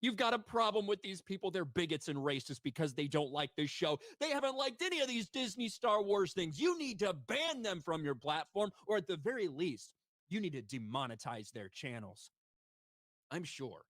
You've got a problem with these people. They're bigots and racists because they don't like this show. They haven't liked any of these Disney Star Wars things. You need to ban them from your platform, or at the very least, you need to demonetize their channels. I'm sure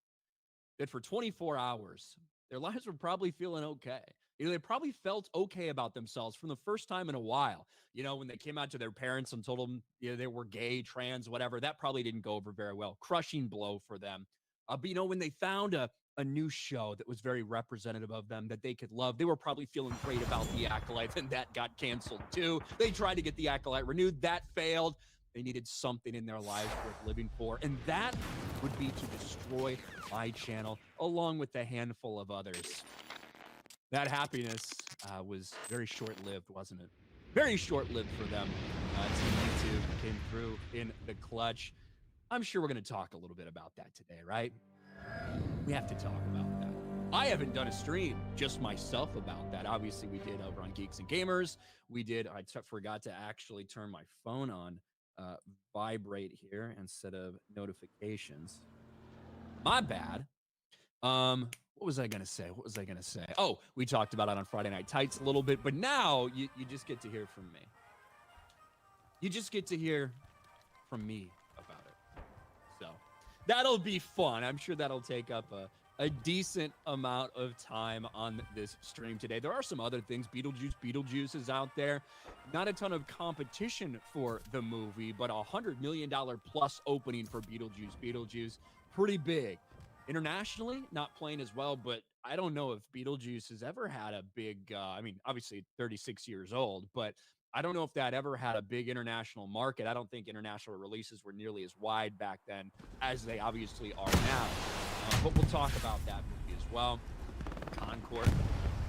that for 24 hours, their lives were probably feeling okay. They probably felt okay about themselves from the first time in a while. When they came out to their parents and told them they were gay, trans, whatever, that probably didn't go over very well. Crushing blow for them. But when they found a new show that was very representative of them that they could love, they were probably feeling great about The Acolyte, and that got canceled too. They tried to get The Acolyte renewed. That failed. They needed something in their lives worth living for, and that would be to destroy my channel along with a handful of others. That happiness was very short-lived, wasn't it? Very short-lived for them. Team YouTube came through in the clutch. I'm sure we're going to talk a little bit about that today, right? We have to talk about that. I haven't done a stream just myself about that. Obviously, we did over on Geeks and Gamers. I forgot to actually turn my phone on vibrate here instead of notifications. My bad. What was I gonna say? Oh, we talked about it on Friday Night Tights a little bit, but now you just get to hear from me. You just get to hear from me about it. So that'll be fun. I'm sure that'll take up a decent amount of time on this stream today. There are some other things. Beetlejuice is out there. Not a ton of competition for the movie, but $100 million plus opening for Beetlejuice. Pretty big. Internationally, not playing as well, but I don't know if Beetlejuice has ever had a big, obviously 36 years old, but I don't know if that ever had a big international market. I don't think international releases were nearly as wide back then as they obviously are now. But we'll talk about that movie as well.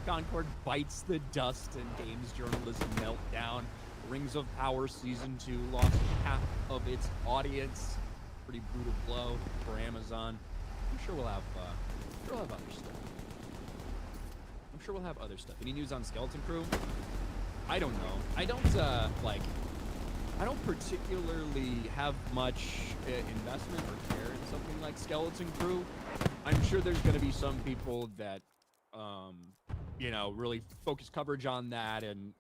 Concord bites the dust and games journalism meltdown. Rings of Power Season 2 lost half of its audience. Pretty brutal blow for Amazon. I'm sure we'll have other stuff. Any news on Skeleton Crew? I don't know. I don't particularly have much investment or care in something like Skeleton Crew. I'm sure there's going to be some people that, really focus coverage on that and,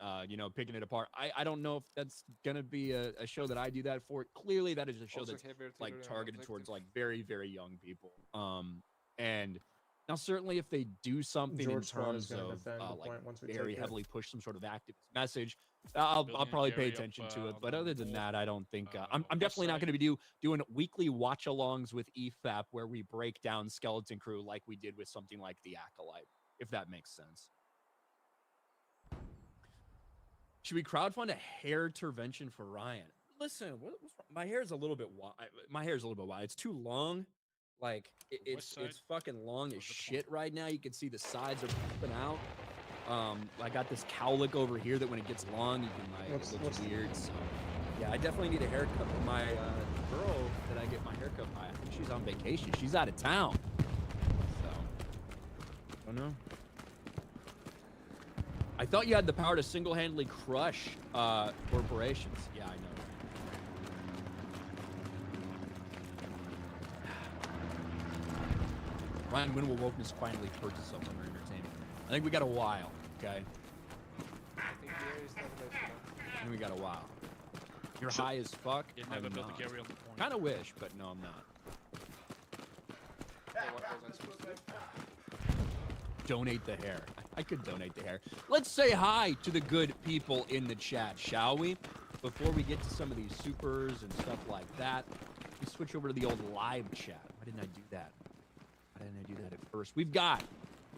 picking it apart. I don't know if that's going to be a show that I do that for. Clearly, that is a show also that's targeted towards very, very young people. And now certainly if they do something in terms of very heavily push some sort of activist message, I'll probably pay attention to it. But other than that, I don't think I'm definitely not going to be doing weekly watch-alongs with EFAP where we break down Skeleton Crew like we did with something like The Acolyte, if that makes sense. Should we crowdfund a hair intervention for Ryan? Listen, my hair is a little bit wild. It's too long. It's fucking long as shit right now. You can see the sides are popping out. I got this cowlick over here that when it gets long, you can it looks weird. So yeah, I definitely need a haircut. But my girl that I get my haircut by, I think she's on vacation. She's out of town. So I don't know. I thought you had the power to single-handedly crush corporations. Yeah, I know. Ryan, when will wokeness finally purchase something under entertainment? I think we got a while, okay? I think we got a while. You're high as fuck? I'm not. Kind of wish, but no, I'm not. Donate the hair. I could donate the hair. Let's say hi to the good people in the chat, shall we? Before we get to some of these supers and stuff like that, we switch over to the old live chat. Why didn't I do that? Why didn't I do that at first? We've got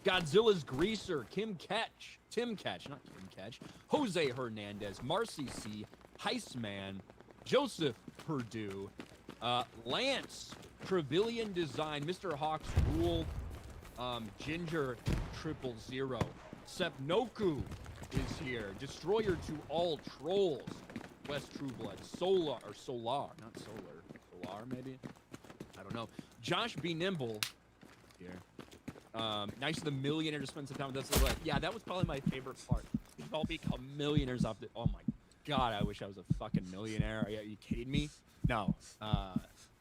Godzilla's Greaser, Tim Ketch, not Kim Ketch, Jose Hernandez, Marcy C, Heistman, Joseph Purdue, Lance, Trevelyan Design, Mr. Hawk's Rule, Ginger 000, Sepnoku is here, Destroyer to all trolls, West Trueblood, Solar, maybe? I don't know. Josh B. Nimble here. Nice of the millionaire to spend some time with us. Yeah, that was probably my favorite part. We've all become millionaires off the. Oh my god, I wish I was a fucking millionaire. Are you kidding me? No,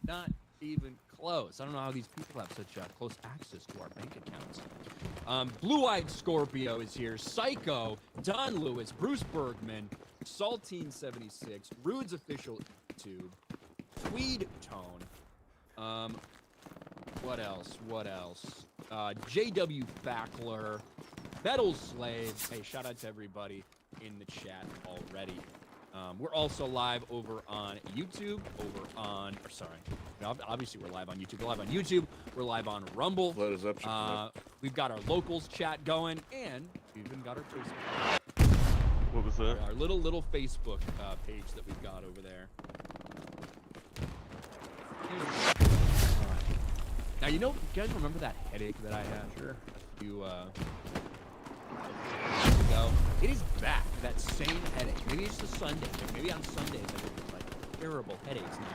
not even close. I don't know how these people have such close access to our bank accounts. Blue-Eyed Scorpio is here. Psycho, Don Lewis, Bruce Bergman, Saltine76, Rude's Official YouTube, Tweed Tone. What else? JW Fackler, Metal Slave. Hey, shout out to everybody in the chat already. We're also live over on YouTube, obviously we're live on YouTube. We're live on YouTube. We're live on Rumble. We've got our locals chat going, and we've even got our Facebook. What was that? Our little Facebook page that we've got over there. Now, you guys remember that headache that I had? Sure. A few years ago. It is back, that same headache. Maybe it's the Sunday. Maybe on Sundays I get like terrible headaches now.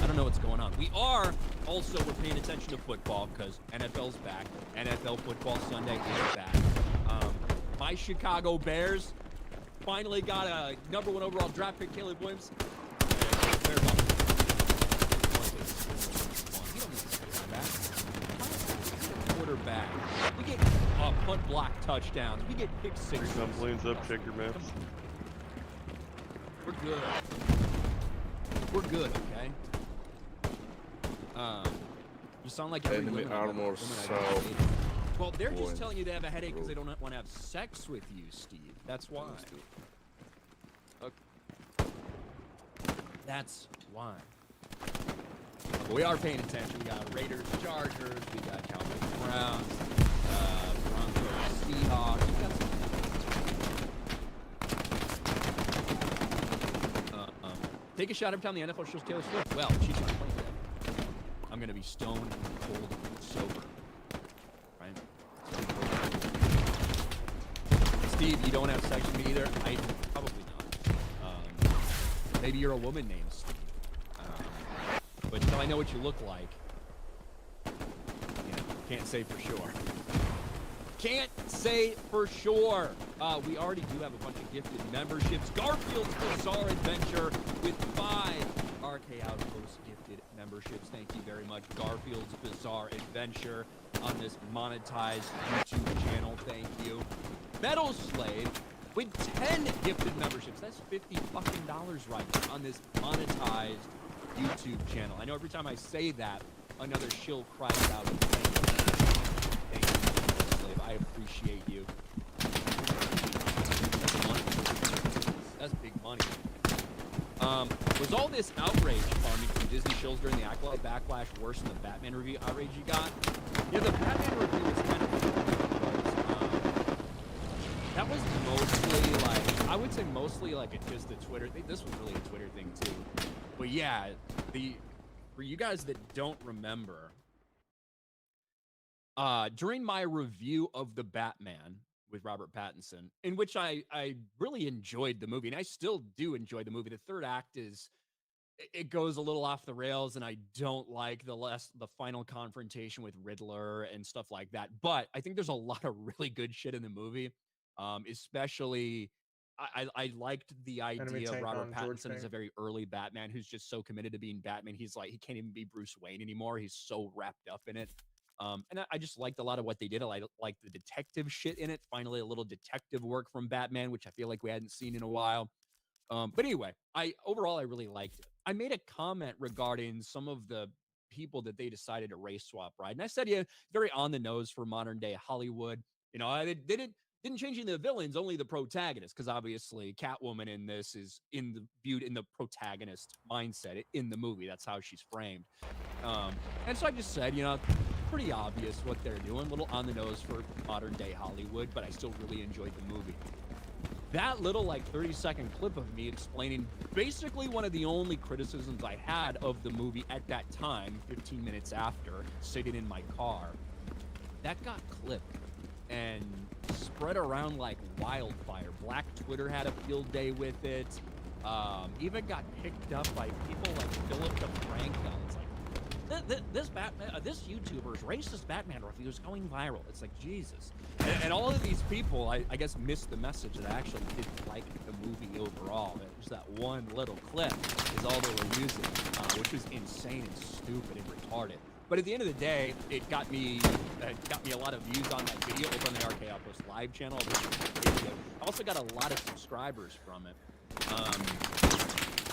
I don't know what's going on. We're paying attention to football because NFL's back. NFL Football Sunday is back. My Chicago Bears finally got a #1 overall draft pick, Caleb Williams. Quarterback. We get punt block touchdowns. We get pick sixes. Complaints up, check your maps. We're good. We're good, okay? You sound like every woman well, they're just telling you they have a headache because they don't want to have sex with you, Steve. That's why. Okay. That's why. But we are paying attention. We got Raiders, Chargers. We got Cowboys, Browns, Broncos, Seahawks. We got some. Take a shot every time the NFL shows Taylor Swift. Well, she's not playing that. I'm gonna be stoned, cold, sober. Right? Steve, you don't have sex with me either. I probably not. Maybe you're a woman named Steve. But until I know what you look like, can't say for sure. Can't say for sure. We already do have a bunch of gifted memberships. Garfield's Bizarre Adventure with 5 RK Outpost gifted memberships. Thank you very much, Garfield's Bizarre Adventure, on this monetized YouTube channel. Thank you. Metal Slave with 10 gifted memberships. That's $50 fucking right there on this monetized YouTube channel. I know every time I say that, another shill cries out. Thank you, Slave. I appreciate you. That's money. That's big money. Was all this outrage farming from Disney shills during the backlash worse than the Batman review outrage you got? Yeah, the Batman review was kind of that was mostly like, I would say mostly like just a Twitter thing. This was really a Twitter thing too. But yeah, for you guys that don't remember, during my review of The Batman with Robert Pattinson, in which I really enjoyed the movie, and I still do enjoy the movie. The third act it goes a little off the rails, and I don't like the final confrontation with Riddler and stuff like that. But I think there's a lot of really good shit in the movie, especially. I liked the idea of Robert Pattinson as a very early Batman who's just so committed to being Batman. He's like, he can't even be Bruce Wayne anymore. He's so wrapped up in it. And I just liked a lot of what they did. I liked the detective shit in it. Finally, a little detective work from Batman, which I feel like we hadn't seen in a while. But anyway, overall, I really liked it. I made a comment regarding some of the people that they decided to race swap, right? And I said, yeah, very on the nose for modern day Hollywood. They didn't change the villains, only the protagonist, because obviously Catwoman in this is viewed in the protagonist mindset in the movie. That's how she's framed. And so I just said, pretty obvious what they're doing, a little on the nose for modern day Hollywood, but I still really enjoyed the movie. That little 30-second clip of me explaining basically one of the only criticisms I had of the movie at that time, 15 minutes after, sitting in my car, that got clipped and spread around like wildfire. Black Twitter had a field day with it. Even got picked up by people like Philip DeFranco. It's like, this YouTuber's racist Batman review is going viral. It's like, Jesus. And all of these people, I guess, missed the message that I actually didn't like the movie overall. Just that one little clip is all they were using, which was insane and stupid and retarded. But at the end of the day, it got me a lot of views on that video over on the RK Outpost live channel. I also got a lot of subscribers from it.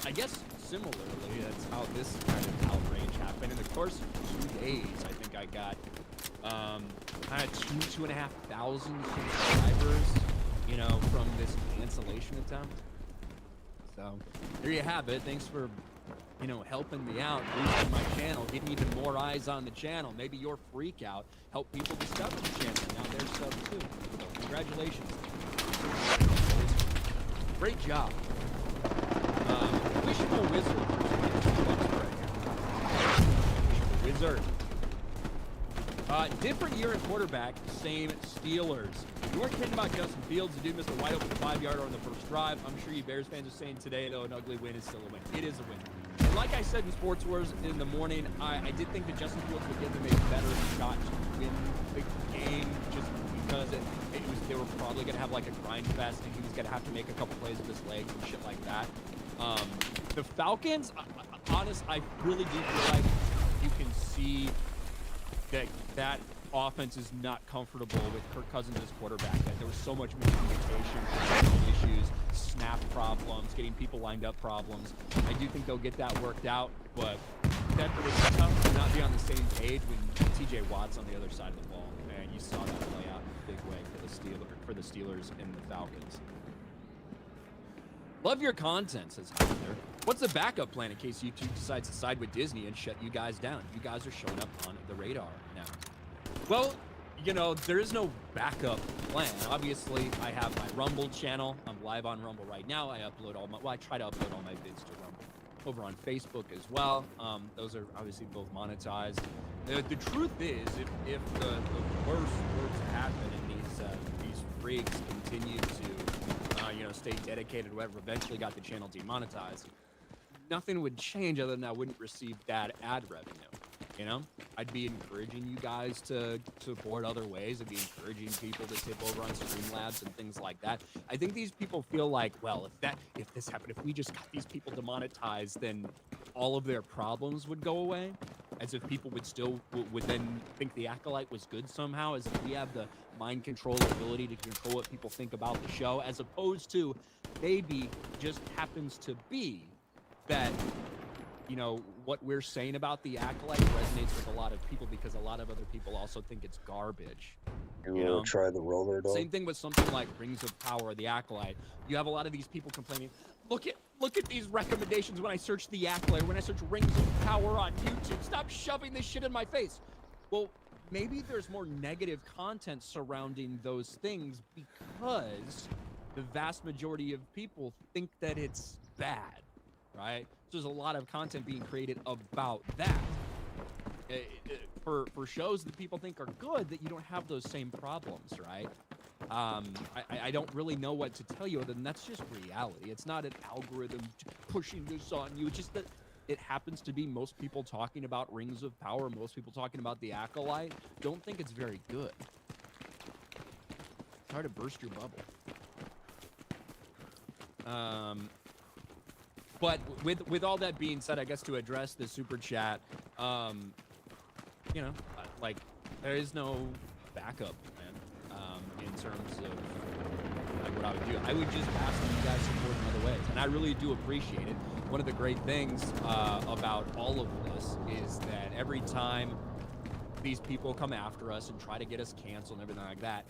I guess similarly, that's how this kind of outrage happened. In the course of 2 days, I think I got kind of 2,500 subscribers, you know, from this cancellation attempt. So there you have it. Thanks for, you know, helping me out, boosting my channel, getting even more eyes on the channel. Maybe your freak out help people discover the channel. Now there's stuff too. So congratulations. Great job. Wishful Wizard. Wizard. Different year at quarterback, same Steelers. You weren't kidding about Justin Fields. The dude missed a wide open 5-yarder on the first drive. I'm sure you Bears fans are saying today, though, an ugly win is still a win. It is a win. And like I said in Sports Wars in the morning, I did think that Justin Fields would give them a better shot to win the game just because they were probably going to have like a grind fest and he was going to have to make a couple plays with his legs and shit like that. The Falcons, I really do feel like you can see that offense is not comfortable with Kirk Cousins as quarterback. That there was so much miscommunication, issues, snap problems, getting people lined up problems. I do think they'll get that worked out, but it's tough to not be on the same page when TJ Watt's on the other side of the ball. And you saw that play out in a big way for the Steelers and the Falcons. Love your content, says Heather. What's the backup plan in case YouTube decides to side with Disney and shut you guys down? You guys are showing up on the radar now. Well, you know, there is no backup plan. Obviously, I have my Rumble channel. I'm live on Rumble right now. I try to upload all my vids to Rumble. Over on Facebook as well. Those are obviously both monetized. The truth is, if the worst were to happen and these freaks continue to stay dedicated, whatever, eventually got the channel demonetized, nothing would change other than I wouldn't receive that ad revenue. You know, I'd be encouraging you guys to support other ways. I'd be encouraging people to tip over on Streamlabs and things like that. I think these people feel like, well, if this happened, if we just got these people demonetized, then all of their problems would go away. As if people would then think the Acolyte was good somehow, as if we have the mind control ability to control what people think about the show, as opposed to maybe just happens to be that, you know, what we're saying about the Acolyte resonates with a lot of people because a lot of other people also think it's garbage. You know? Try the roller dog. Same thing with something like Rings of Power or the Acolyte. You have a lot of these people complaining, look at these recommendations when I search the Acolyte, when I search Rings of Power on YouTube. Stop shoving this shit in my face. Well, maybe there's more negative content surrounding those things because the vast majority of people think that it's bad, right? So there's a lot of content being created about that. For shows that people think are good, that you don't have those same problems, right? I don't really know what to tell you other than that's just reality. It's not an algorithm pushing this on you. It's just that it happens to be most people talking about Rings of Power, most people talking about the Acolyte don't think it's very good. It's hard to burst your bubble. But with all that being said, I guess to address the super chat, you know, like there is no backup plan in terms of like what I would do. I would just ask you guys support in other ways, and I really do appreciate it. One of the great things about all of this is that every time these people come after us and try to get us canceled and everything like that,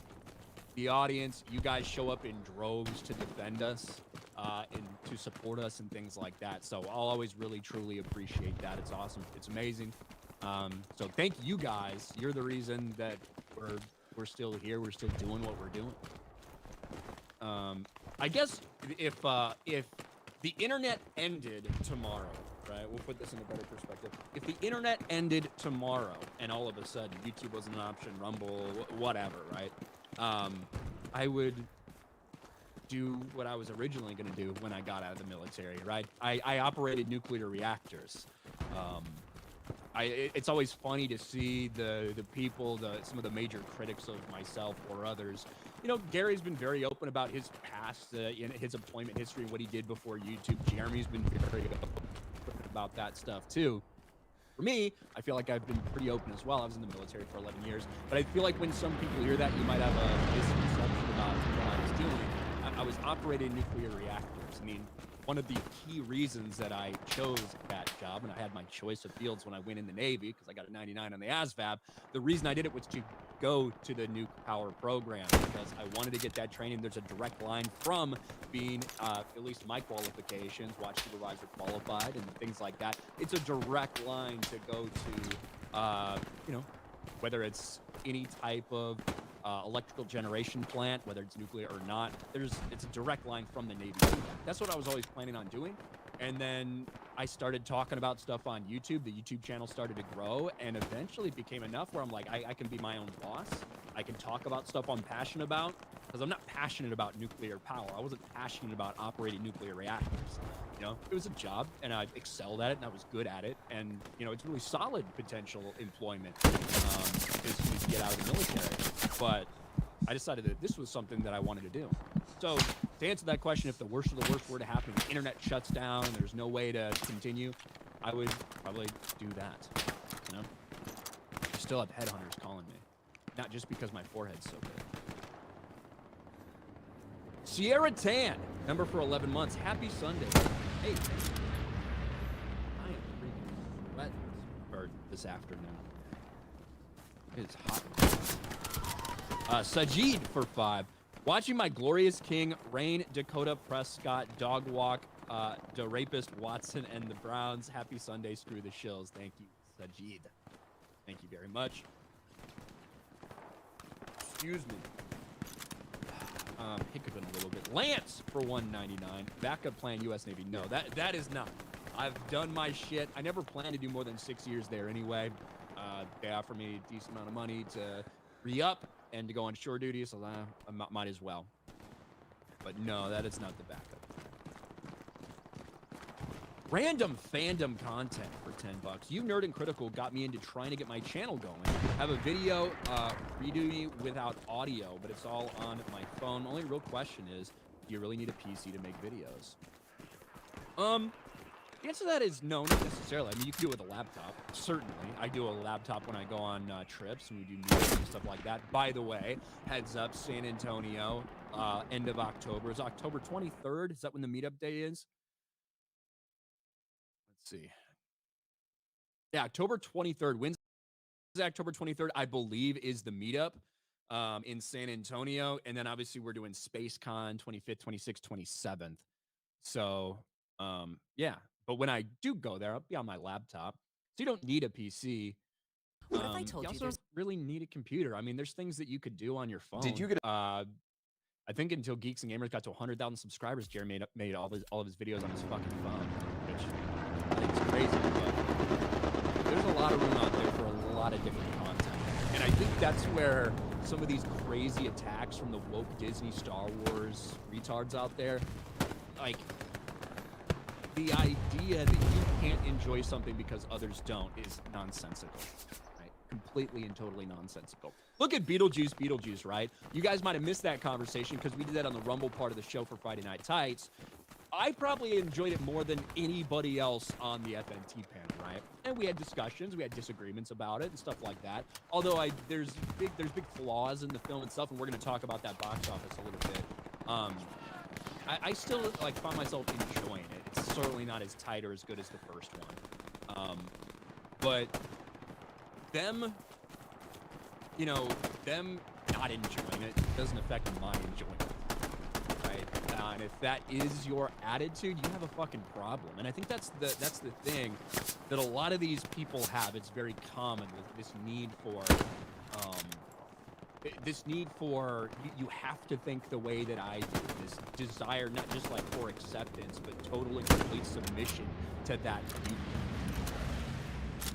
the audience, you guys show up in droves to defend us and to support us and things like that. So I'll always really, truly appreciate that. It's awesome. It's amazing. So thank you guys. You're the reason that we're still here. We're still doing what we're doing. I guess if the internet ended tomorrow, right? We'll put this in a better perspective. If the internet ended tomorrow and all of a sudden YouTube wasn't an option, Rumble, whatever, right? I would do what I was originally going to do when I got out of the military, right? I operated nuclear reactors. It's always funny to see the people, some of the major critics of myself or others. You know, Gary's been very open about his past, his employment history, what he did before YouTube. Jeremy's been very open about that stuff too. For me, I feel like I've been pretty open as well. I was in the military for 11 years, but I feel like when some people hear that, you might have a misconception about what I was doing. I was operating nuclear reactors. I mean, one of the key reasons that I chose that job, and I had my choice of fields when I went in the Navy, because I got a 99 on the ASVAB, the reason I did it was to go to the nuke power program, because I wanted to get that training. There's a direct line from being, at least my qualifications, watch supervisor qualified and things like that. It's a direct line to go to, you know, whether it's any type of electrical generation plant, whether it's nuclear or not, it's a direct line from the Navy. That's what I was always planning on doing. And then I started talking about stuff on YouTube. The YouTube channel started to grow, and eventually it became enough where I'm like, I can be my own boss. I can talk about stuff I'm passionate about, because I'm not passionate about nuclear power. I wasn't passionate about operating nuclear reactors. You know, it was a job, and I excelled at it, and I was good at it. And, you know, it's really solid potential employment as soon as you get out of the military. But I decided that this was something that I wanted to do. So to answer that question, if the worst of the worst were to happen, the internet shuts down, there's no way to continue, I would probably do that, you know? I still have headhunters calling me, not just because my forehead's so big. Sierra Tan, member for 11 months. Happy Sunday. Hey, I am freaking wet this afternoon. It's hot. Sajid for 5. Watching my glorious king, Rain, Dakota, Prescott, Dog Walk, the rapist Watson, and the Browns. Happy Sunday, screw the shills. Thank you, Sajid. Thank you very much. Excuse me. Hiccuping a little bit. Lance for 199. Backup plan, U.S. Navy. No, that is not. I've done my shit. I never planned to do more than 6 years there anyway. They offered me a decent amount of money to re-up and to go on shore duty, so I might as well. But no, that is not the backup. Random fandom content for 10 bucks. You Nerd and Critical got me into trying to get my channel going. Have a video redo without audio, but it's all on my phone. Only real question is, do you really need a PC to make videos? The answer to that is no, not necessarily. I mean, you can do it with a laptop. Certainly. I do a laptop when I go on trips and we do music and stuff like that. By the way, heads up, San Antonio, end of October. Is October 23rd? Is that when the meetup day is? Let's see. Yeah, October 23rd. Wednesday, October 23rd, I believe, is the meetup in San Antonio. And then obviously we're doing SpaceCon 25th, 26th, 27th. So, yeah. But when I do go there, I'll be on my laptop. So you don't need a PC. What if I told you don't really need a computer. I mean, there's things that you could do on your phone. Did you get I think until Geeks and Gamers got to 100,000 subscribers, Jerry made all of his videos on his fucking phone, which I think is crazy. But there's a lot of room out there for a lot of different content. And I think that's where some of these crazy attacks from the woke Disney Star Wars retards out there, like, the idea that you can't enjoy something because others don't is nonsensical, right? Completely and totally nonsensical. Look at Beetlejuice, right? You guys might have missed that conversation because we did that on the Rumble part of the show for Friday Night Tights. I probably enjoyed it more than anybody else on the FNT panel, right? And we had discussions, we had disagreements about it and stuff like that. Although there's big flaws in the film and stuff, and we're going to talk about that box office a little bit. I still found myself enjoying it. It's certainly not as tight or as good as the first one. But them not enjoying it doesn't affect my enjoyment, right? And if that is your attitude, you have a fucking problem. And I think that's the thing that a lot of these people have. It's very common, this need for you have to think the way that I do. This desire, not just for acceptance, but total and complete submission to that view.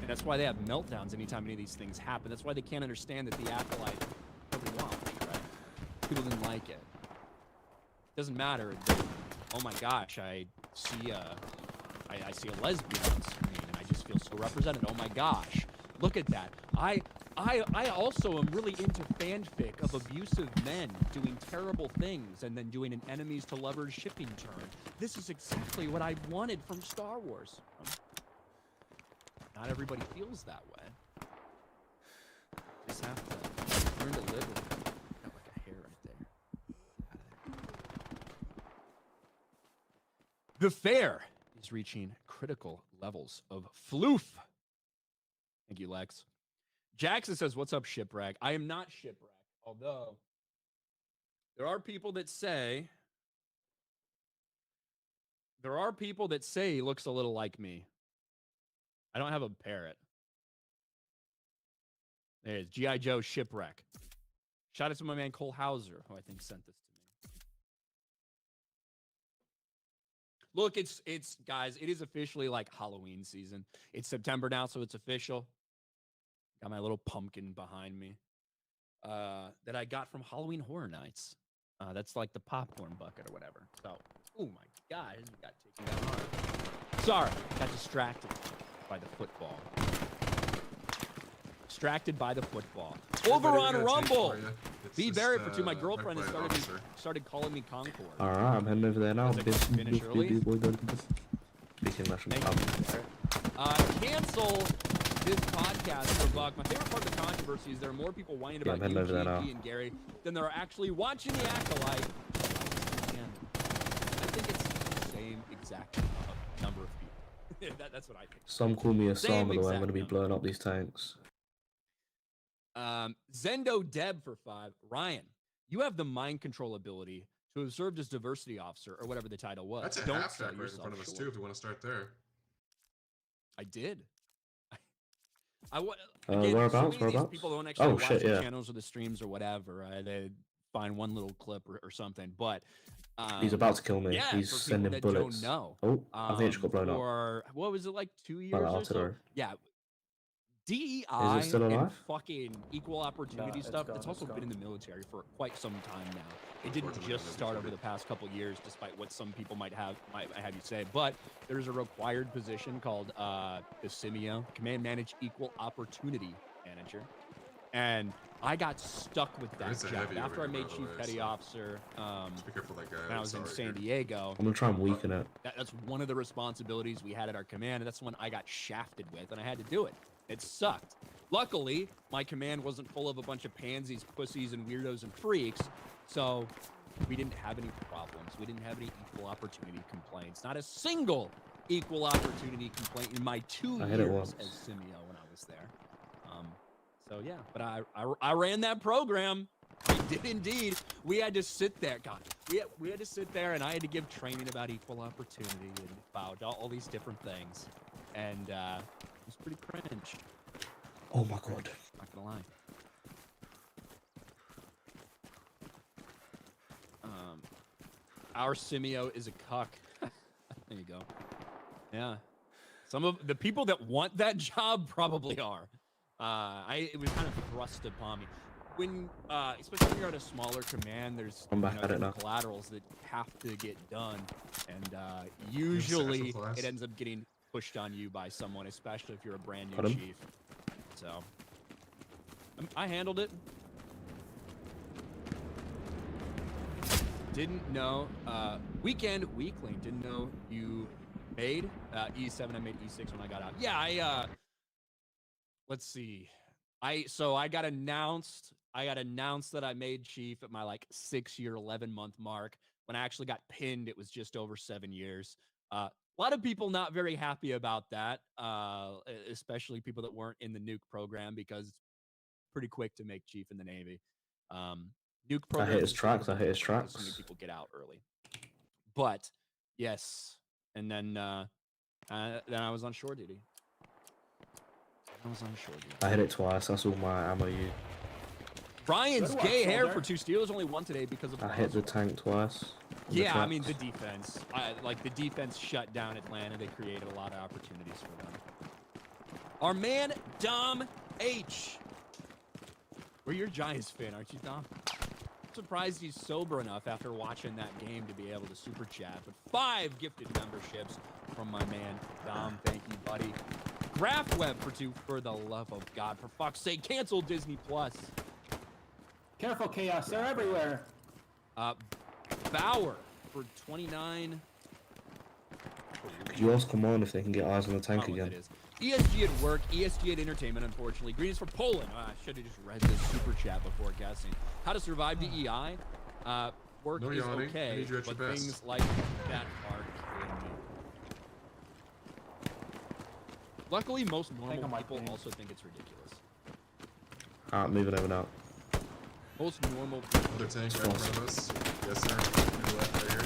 And that's why they have meltdowns anytime any of these things happen. That's why they can't understand that the Acolyte nobody watched, right? People didn't like it. Doesn't matter. Oh my gosh, I see a lesbian on screen, and I just feel so represented. Oh my gosh, look at that. I also am really into fanfic of abusive men doing terrible things and then doing an enemies to lovers shipping turn. This is exactly what I wanted from Star Wars. not everybody feels that way. Just have to learn to live with it. Got like a hair right there. Out of there. The fair is reaching critical levels of floof. Thank you, Lex. Jackson says, "What's up, shipwreck?" I am not shipwreck, although there are people that say he looks a little like me. I don't have a parrot. There it is. G.I. Joe shipwreck. Shout out to my man Cole Hauser, who I think sent this to me. Look, it's guys, it is officially like Halloween season. It's September now, so it's official. Got my little pumpkin behind me that I got from Halloween Horror Nights. That's like the popcorn bucket or whatever. So, oh my God, it got taken down hard. Sorry, got distracted by the football. Over on Rumble. Be very for two. My girlfriend has started calling me Concord. All right, I'm heading over there now. Finish early. Cancel this podcast for Buck. My favorite part of the controversy is there are more people whining about you, GG, and Gary than there are actually watching the Acolyte. I think it's the same exact number of people. That's what I think. Some call me a Osama, the way I'm going to be blowing up these tanks. Zendo Deb for 5. Ryan, you have the mind control ability to have served as diversity officer or whatever the title was. That's a Don't half sell track right in front of us too. If you want to start there. I did. Whereabouts? These people don't actually watch the yeah. channels or the streams or whatever. They find one little clip or something. But he's about to kill me. Yeah, he's sending bullets. Don't know. Oh, I think it just got blown up. Or what was it, like 2 years or so? Yeah. DEI and fucking equal opportunity stuff, it's also been in the military for quite some time now. It didn't just start over the past couple years, despite what some people might have you say. But there's a required position called the CMEO, Command Manage Equal Opportunity Manager. And I got stuck with that job after I made Chief Petty Officer when I was in San Diego. I'm gonna try and weaken it. That's one of the responsibilities we had at our command, and that's one I got shafted with, and I had to do it. It sucked. Luckily, my command wasn't full of a bunch of pansies, pussies, and weirdos and freaks, so we didn't have any problems. We didn't have any equal opportunity complaints. Not a single equal opportunity complaint in my 2 years as CMEO when I was there. So yeah, but I ran that program. I did indeed. We had to sit there. God, we had to sit there, and I had to give training about equal opportunity and about all these different things, and it was pretty cringe. Oh my God! Not gonna lie. Our CMEO is a cuck. There you go. Yeah, some of the people that want that job probably are. It was kind of thrust upon me. When, especially when you're at a smaller command, there's collaterals that have to get done, and usually it ends up getting pushed on you by someone, especially if you're a brand new chief. So I handled it. Didn't know. Weekend Weakling. Didn't know you made E7. I made E6 when I got out. Yeah, let's see. I got announced that I made chief at my like 6-year, 11-month mark. When I actually got pinned, it was just over 7 years. A lot of people not very happy about that, especially people that weren't in the nuke program, because it's pretty quick to make chief in the Navy. Nuke program. I hit his tracks. So many people get out early. But yes, and then I was on shore duty. I hit it twice. That's all my ammo used. Brian's gay hair for 2 steals, only 1 today because of. I hit the tank twice. Yeah, I mean the defense. The defense shut down Atlanta. They created a lot of opportunities for them. Our man Dom H. We're your Giants fan, aren't you, Dom? I'm surprised he's sober enough after watching that game to be able to super chat. But 5 gifted memberships from my man Dom. Thank you, buddy. Graph Web for 2, for the love of God, for fuck's sake, cancel Disney Plus. Careful, Chaos, they're everywhere. Bauer for 29. Could you ask Command if they can get eyes on the tank again? ESG at work, ESG at entertainment, unfortunately. Green is for Poland. I should have just read this super chat before guessing. How to survive DEI? Work No is yawning. I okay, need you at your but best. things like that are killing me. Luckily, most normal people also think it's ridiculous. Alright, moving over now. Most normal people. Another tank right in front of us. Yes, sir. To the left right here.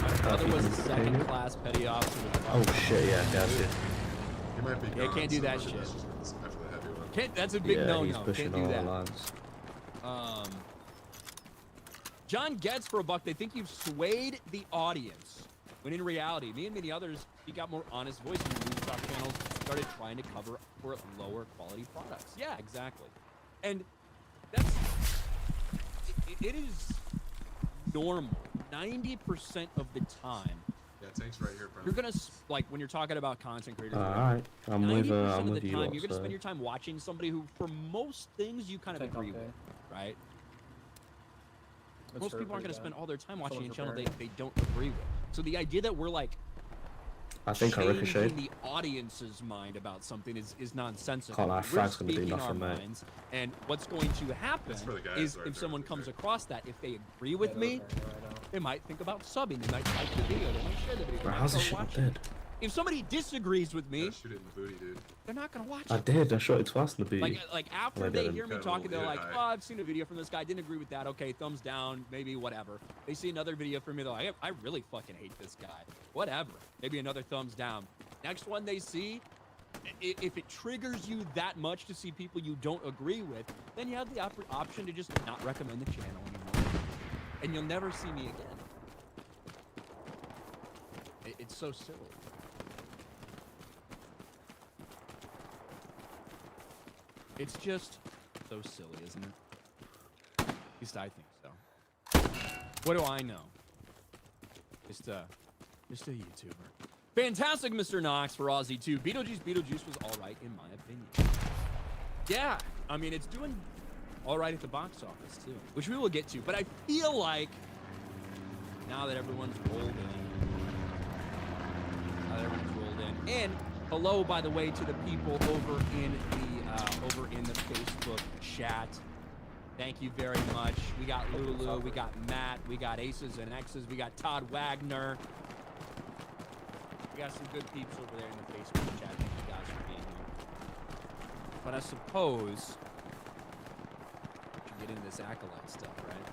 My brother was a second-class petty officer. Oh shit, yeah, gotcha. He might be Yeah, gone, can't do so that after shit. this, after the heavy one. Can't, that's a big Yeah, no-no. he's pushing Can't do all that. the lines. John Getz for a buck. They think you've swayed the audience. When in reality, me and many others, he got more honest voice in the rooftop channels, started trying to cover for lower quality products. Yeah, exactly. And that's, it is normal. 90% of the time, Yeah, tank's right here, bro. you're gonna, like, when you're talking about content creators, Alright, I'm with 90% of the you time, lot, you're gonna so. spend your time watching somebody who, for most things, you kind of agree with, right? Most people aren't going to spend all their time watching a channel they don't agree with. So the idea that we're like I think I ricocheted. changing the audience's mind about something is nonsensical. Can't lie, We're frag's gonna do speaking our nothing, mate. minds, and what's going to happen That's for the guys is right if there, someone for comes sure. across that, if they agree with me, they might think about subbing. They might like the video. They might share the video. They Bro, might how's this start shit watching. dead? If somebody disagrees with me, Yeah, shoot it in the booty, dude. they're not going to watch I it. did, I shot it twice in the booty. Like after I they didn't. hear me Got a talking, they're little like, hit "Oh, high. I've seen a video from this guy. Didn't agree with that. Okay, thumbs down. Maybe whatever." They see another video from me. They're like, "I really fucking hate this guy. Whatever." Maybe another thumbs down. Next one they see, if it triggers you that much to see people you don't agree with, then you have the option to just not recommend the channel anymore, and you'll never see me again. It's so silly. It's just so silly, isn't it? At least I think so. What do I know? Just a YouTuber. Fantastic, Mr. Knox for Aussie 2. Beetlejuice was all right in my opinion. Yeah, I mean, it's doing all right at the box office too, which we will get to. But I feel like now that everyone's rolled in, and hello, by the way, to the people over in the Facebook chat. Thank you very much. We got Lulu, we got Matt, we got Aces and X's, we got Todd Wagner. We got some good peeps over there in the Facebook chat. Thank you guys for being here. But I suppose we should get into this acolyte stuff, right?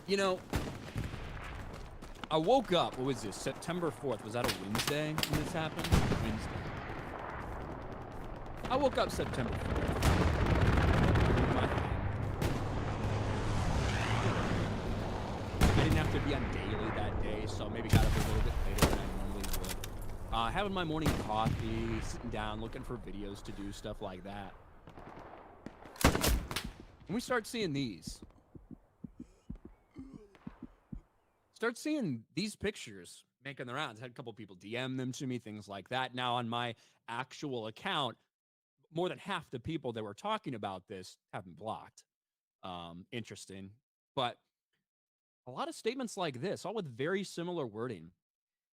You know, I woke up, what was this, September 4th. Was that a Wednesday when this happened? Wednesday. I woke up September 4th. I didn't have to be on daily that day, so maybe got up a little bit later than I normally would. Having my morning coffee, sitting down, looking for videos to do, stuff like that. And we start seeing these. Start seeing these pictures making the rounds. Had a couple people DM them to me, things like that. Now on my actual account, more than half the people that were talking about this have been blocked. Interesting. But a lot of statements like this, all with very similar wording.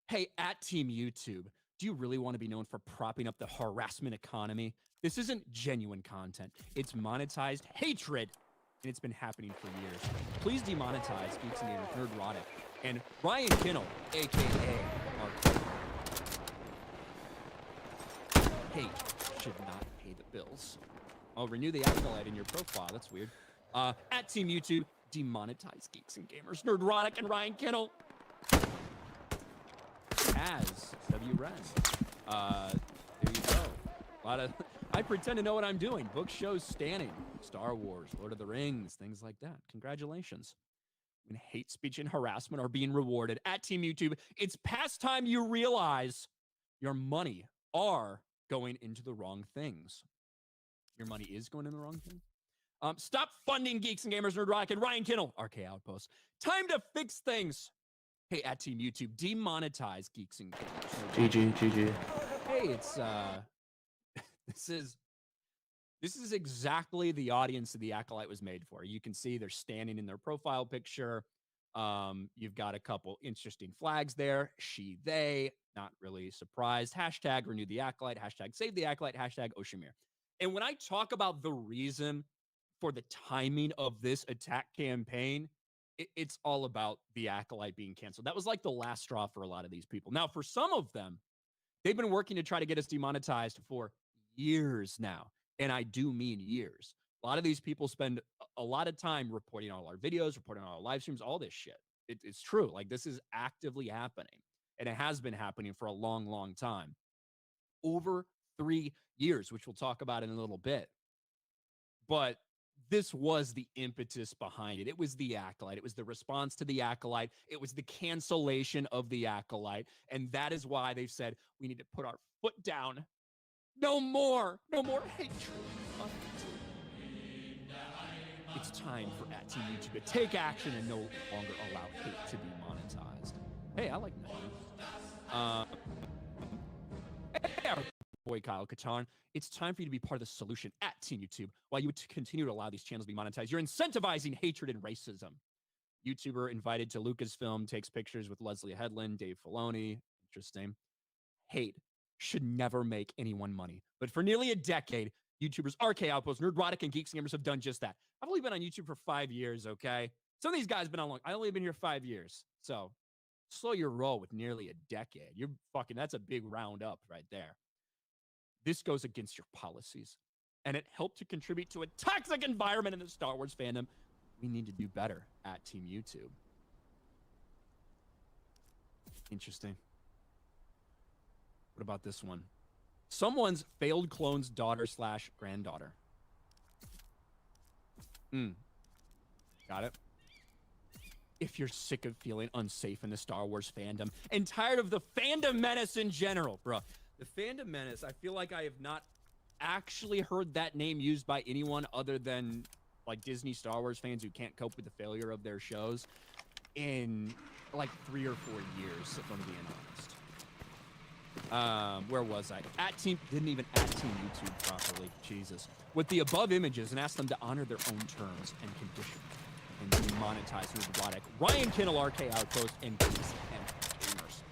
Hey, at Team YouTube, do you really want to be known for propping up the harassment economy? This isn't genuine content. It's monetized hatred, and it's been happening for years. Please demonetize Geeks and Gamers, Nerdrotic, and Ryan Kinnell, a.k.a. Mark. Hate should not pay the bills. I'll renew the acolyte in your profile. That's weird. At Team YouTube, demonetize Geeks and Gamers, Nerdrotic, and Ryan Kinnell. As W. Ren. There you go. A lot of... I pretend to know what I'm doing. Book shows standing. Star Wars, Lord of the Rings, things like that. Congratulations. When hate speech and harassment are being rewarded at Team YouTube, it's past time you realize your money are going into the wrong things. Your money is going in the wrong thing. Stop funding Geeks and Gamers, Nerdrotic, and Ryan Kinnell. RK Outpost. Time to fix things. Hey, at Team YouTube, demonetize Geeks and Gamers. GG. Hey, it's this is exactly the audience that the acolyte was made for. You can see they're standing in their profile picture. You've got a couple interesting flags there. She, they, not really surprised. Hashtag renew the acolyte, hashtag save the acolyte, hashtag Oshimir. And when I talk about the reason for the timing of this attack campaign, it's all about the acolyte being canceled. That was like the last straw for a lot of these people. Now, for some of them, they've been working to try to get us demonetized for years now. And I do mean years. A lot of these people spend a lot of time reporting all our videos, reporting on our live streams, all this shit. It's true. Like, this is actively happening. And it has been happening for a long, long time. Over 3 years, which we'll talk about in a little bit. But this was the impetus behind it. It was the acolyte. It was the response to the acolyte. It was the cancellation of the acolyte. And that is why they've said we need to put our foot down. No more hatred. It's time for Team YouTube to take action and no longer allow hate to be monetized. Hey, I like that. Hey, our boy Kyle Katarn. It's time for you to be part of the solution at Team YouTube. While you would continue to allow these channels to be monetized, you're incentivizing hatred and racism. YouTuber invited to Lucasfilm takes pictures with Leslie Headland, Dave Filoni. Interesting. Hate should never make anyone money. But for nearly a decade, YouTubers, RK Outpost, Nerdrotic, and Geeks Gamers have done just that. I've only been on YouTube for 5 years, okay? Some of these guys have been on long. I only been here 5 years. So slow your roll with nearly a decade. You're fucking, that's a big round up right there. This goes against your policies. And it helped to contribute to a toxic environment in the Star Wars fandom. We need to do better at Team YouTube. Interesting. What about this one? Someone's failed clone's daughter/granddaughter. Got it. If you're sick of feeling unsafe in the Star Wars fandom and tired of the fandom menace in general, bro. The fandom menace, I feel like I have not actually heard that name used by anyone other than like Disney Star Wars fans who can't cope with the failure of their shows in like 3 or 4 years, if I'm being honest. Where was I? Didn't even at Team YouTube properly. Jesus. With the above images and asked them to honor their own terms and conditions and demonetize Nerdrotic, Ryan Kinnell, RK Outpost, and Geeks and Gamers.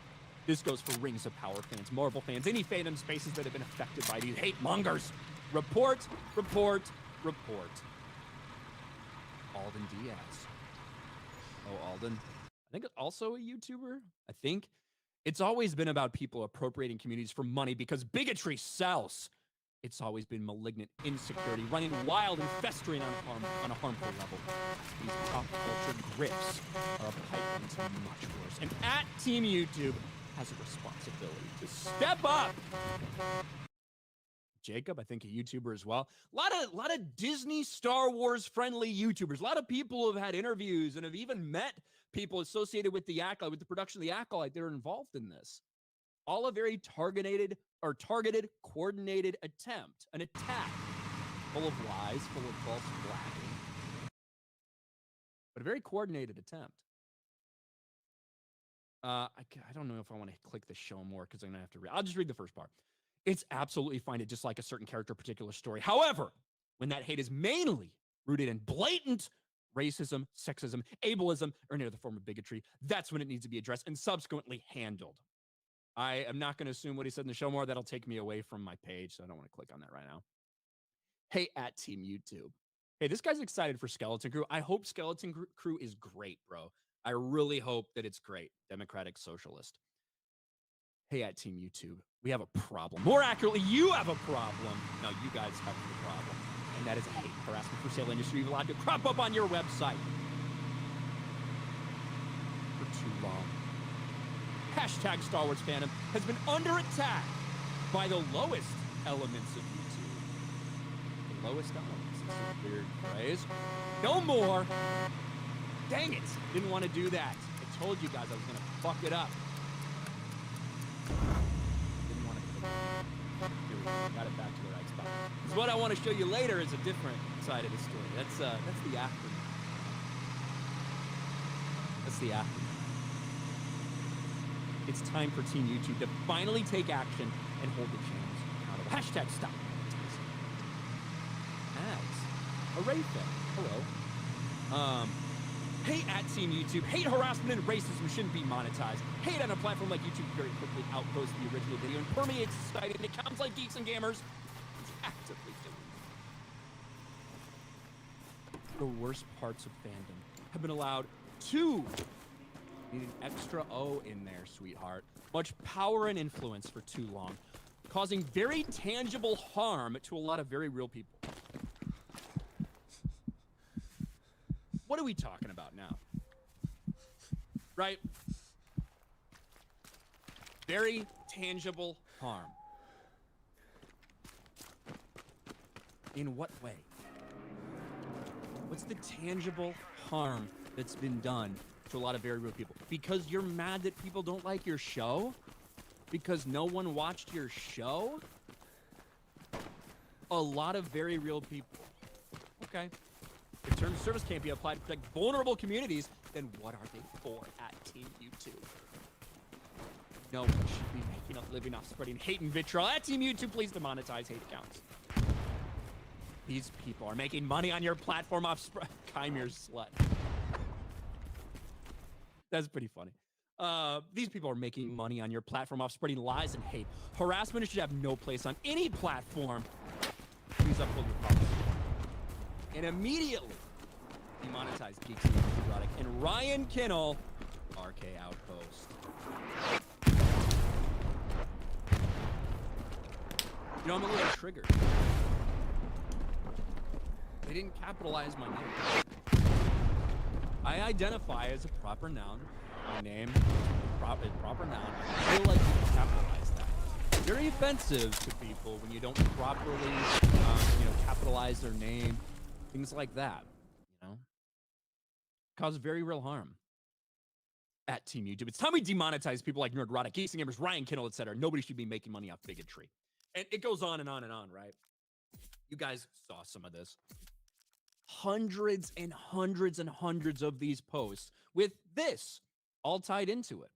This goes for Rings of Power fans, Marvel fans, any fandom spaces that have been affected by these hate mongers. Report, report, report. Alden Diaz. Oh, Alden. I think also a YouTuber. I think. It's always been about people appropriating communities for money because bigotry sells. It's always been malignant insecurity, running wild and festering on a harmful level. These pop culture grifts are a pipe into much worse. And at Team YouTube has a responsibility to step up. Jacob, I think a YouTuber as well. A lot of Disney Star Wars friendly YouTubers. A lot of people who have had interviews and have even met people associated with the Acolyte, with the production of the Acolyte that are involved in this. All a very targeted, coordinated attempt, an attack, full of lies, full of false flagging, but a very coordinated attempt. I don't know if I want to click the show more because I'm going to have to read. I'll just read the first part. It's absolutely fine to dislike a certain character, particular story. However, when that hate is mainly rooted in blatant racism, sexism, ableism, or any other form of bigotry, that's when it needs to be addressed and subsequently handled. I am not going to assume what he said in the show more. That'll take me away from my page, so I don't want to click on that right now. Hey, at Team YouTube. Hey, this guy's excited for Skeleton Crew. I hope Skeleton Crew is great, bro. I really hope that it's great. Democratic Socialist. Hey, at Team YouTube. We have a problem. More accurately, you have a problem. No, you guys have the problem. And that is hate, harassment for sale industry you've allowed to crop up on your website for too long. Hashtag Star Wars fandom has been under attack by the lowest elements of YouTube. The lowest elements. It's a weird phrase. No more. Dang it. Didn't want to do that. I told you guys I was going to fuck it up. Didn't want to click it. Here we go. Got it back to the right spot. So what I want to show you later is a different side of the story. That's the aftermath. That's the aftermath. It's time for Team YouTube to finally take action and hold the channels accountable. Hashtag stop. Ads. Array Hello. Hate at Team YouTube. Hate harassment and racism shouldn't be monetized. Hate on a platform like YouTube very quickly outposts the original video and permeates society and accounts like Geeks and Gamers. It's actively doing. The worst parts of fandom have been allowed to need an extra O in there, sweetheart. Much power and influence for too long, causing very tangible harm to a lot of very real people. What are we talking about now? Right? Very tangible harm. In what way? What's the tangible harm that's been done to a lot of very real people? Because you're mad that people don't like your show? Because no one watched your show? A lot of very real people. Okay. If terms of service can't be applied to protect vulnerable communities, then what are they for at Team YouTube? No one should be making a living off spreading hate and vitriol. At Team YouTube, please demonetize hate accounts. These people are making money on your platform off Chimere's slut. That's pretty funny. These people are making money on your platform off spreading lies and hate. Harassment should have no place on any platform. Please uphold your policy. And immediately demonetize Geeks and Erotic and Ryan Kinnell, RK Outpost. You know, I'm a little triggered. They didn't capitalize my name. I identify as a proper noun. My name, proper noun. I feel like you capitalize that. Very offensive to people when you don't properly, capitalize their name. Things like that, cause very real harm at Team YouTube. It's time we demonetize people like Nerdrotic, Geeks and Gamers, Ryan Kinnell, etc. Nobody should be making money off bigotry. And it goes on and on and on, right? You guys saw some of this. Hundreds and hundreds and hundreds of these posts with this all tied into it.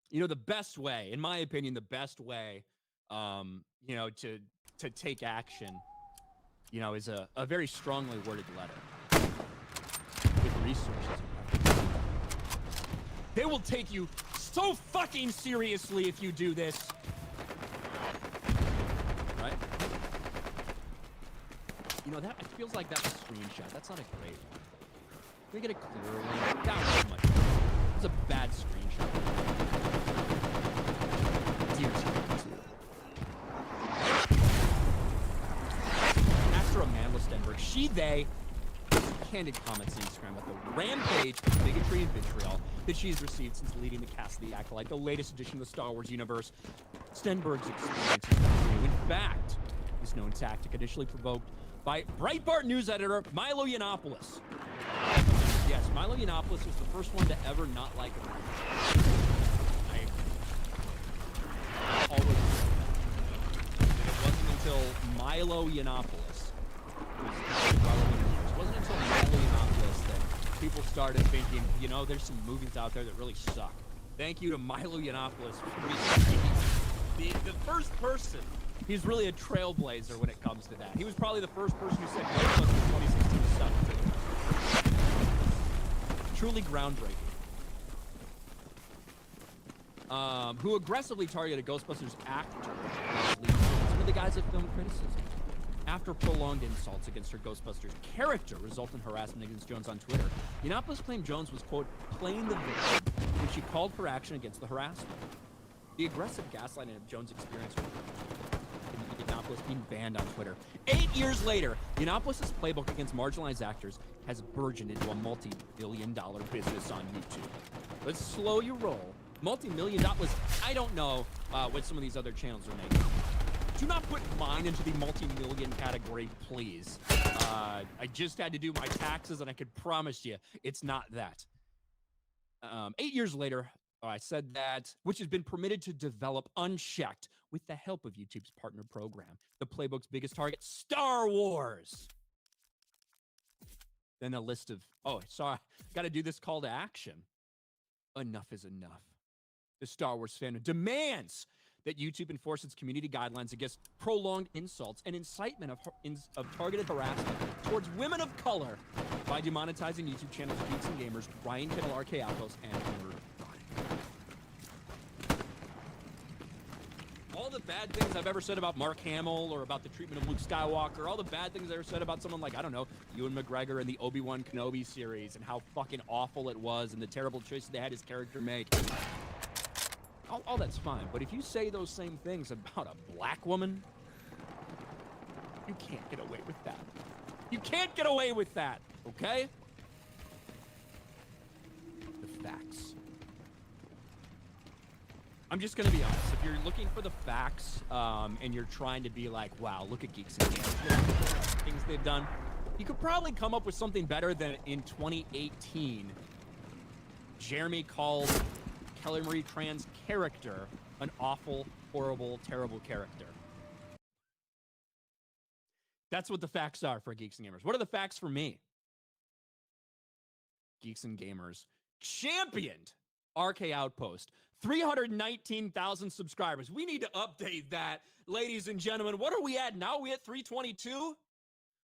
You know, the best way, in my opinion, the best way, to take action, is a very strongly worded letter with resources. They will take you so fucking seriously if you do this. Right? That it feels like that's a screenshot. That's not a great one. Can we get a clearer one? That was much. It was a bad screenshot. Astro Amanda Stenberg, they candid comments on Instagram about the rampage of bigotry and vitriol that she's received since leading the cast of the Acolyte, the latest edition of the Star Wars universe. Stenberg's experience is new. In fact, this known tactic initially provoked by Breitbart news editor Milo Yiannopoulos. Yes, Milo Yiannopoulos was the first one to ever not like him. I always said that. It wasn't until Milo Yiannopoulos. It wasn't until Milo Yiannopoulos that people started thinking, there's some movies out there that really suck. Thank you to Milo Yiannopoulos for being the first person. He's really a trailblazer when it comes to that. He was probably the first person who said Ghostbusters 2016 sucked. Truly groundbreaking. Who aggressively targeted Ghostbusters actor, some of the guys at Film Criticism. After prolonged insults against her Ghostbusters character result in harassment against Jones on Twitter, Yiannopoulos claimed Jones was, quote, playing the victim when she called for action against the harassment. The aggressive gaslighting of Jones' experience with Yiannopoulos being banned on Twitter. 8 years later, Yiannopoulos' playbook against marginalized actors has burgeoned into a multi-billion-dollar business on YouTube. Let's slow your roll. Multi-million dollars. I don't know what some of these other channels are making. Do not put mine into the multi-million category, please. I just had to do my taxes, and I could promise you it's not that. 8 years later, I said that, which has been permitted to develop unchecked with the help of YouTube's partner program. The playbook's biggest target, Star Wars. Then a list of, got to do this call to action. Enough is enough. The Star Wars fandom demands that YouTube enforce its community guidelines against prolonged insults and incitement of targeted harassment towards women of color by By demonetizing YouTube channels Geeks and Gamers, Ryan Kittle, RK Outpost, and Hammer. All the bad things I've ever said about Mark Hamill or about the treatment of Luke Skywalker, all the bad things I ever said about someone like, I don't know, Ewan McGregor in the Obi-Wan Kenobi series and how fucking awful it was and the terrible choices they had his character make. All that's fine, but if you say those same things about a black woman, you can't get away with that. You can't get away with that, okay? The facts. I'm just gonna be honest. If you're looking for the facts and you're trying to be like, wow, look at Geeks and Gamers, look at the things they've done, you could probably come up with something better than in 2018. Jeremy called Kelly Marie Tran's character an awful, horrible, terrible character. That's what the facts are for Geeks and Gamers. What are the facts for me? Geeks and Gamers championed RK Outpost. 319,000 subscribers. We need to update that, ladies and gentlemen. What are we at now? We at 322?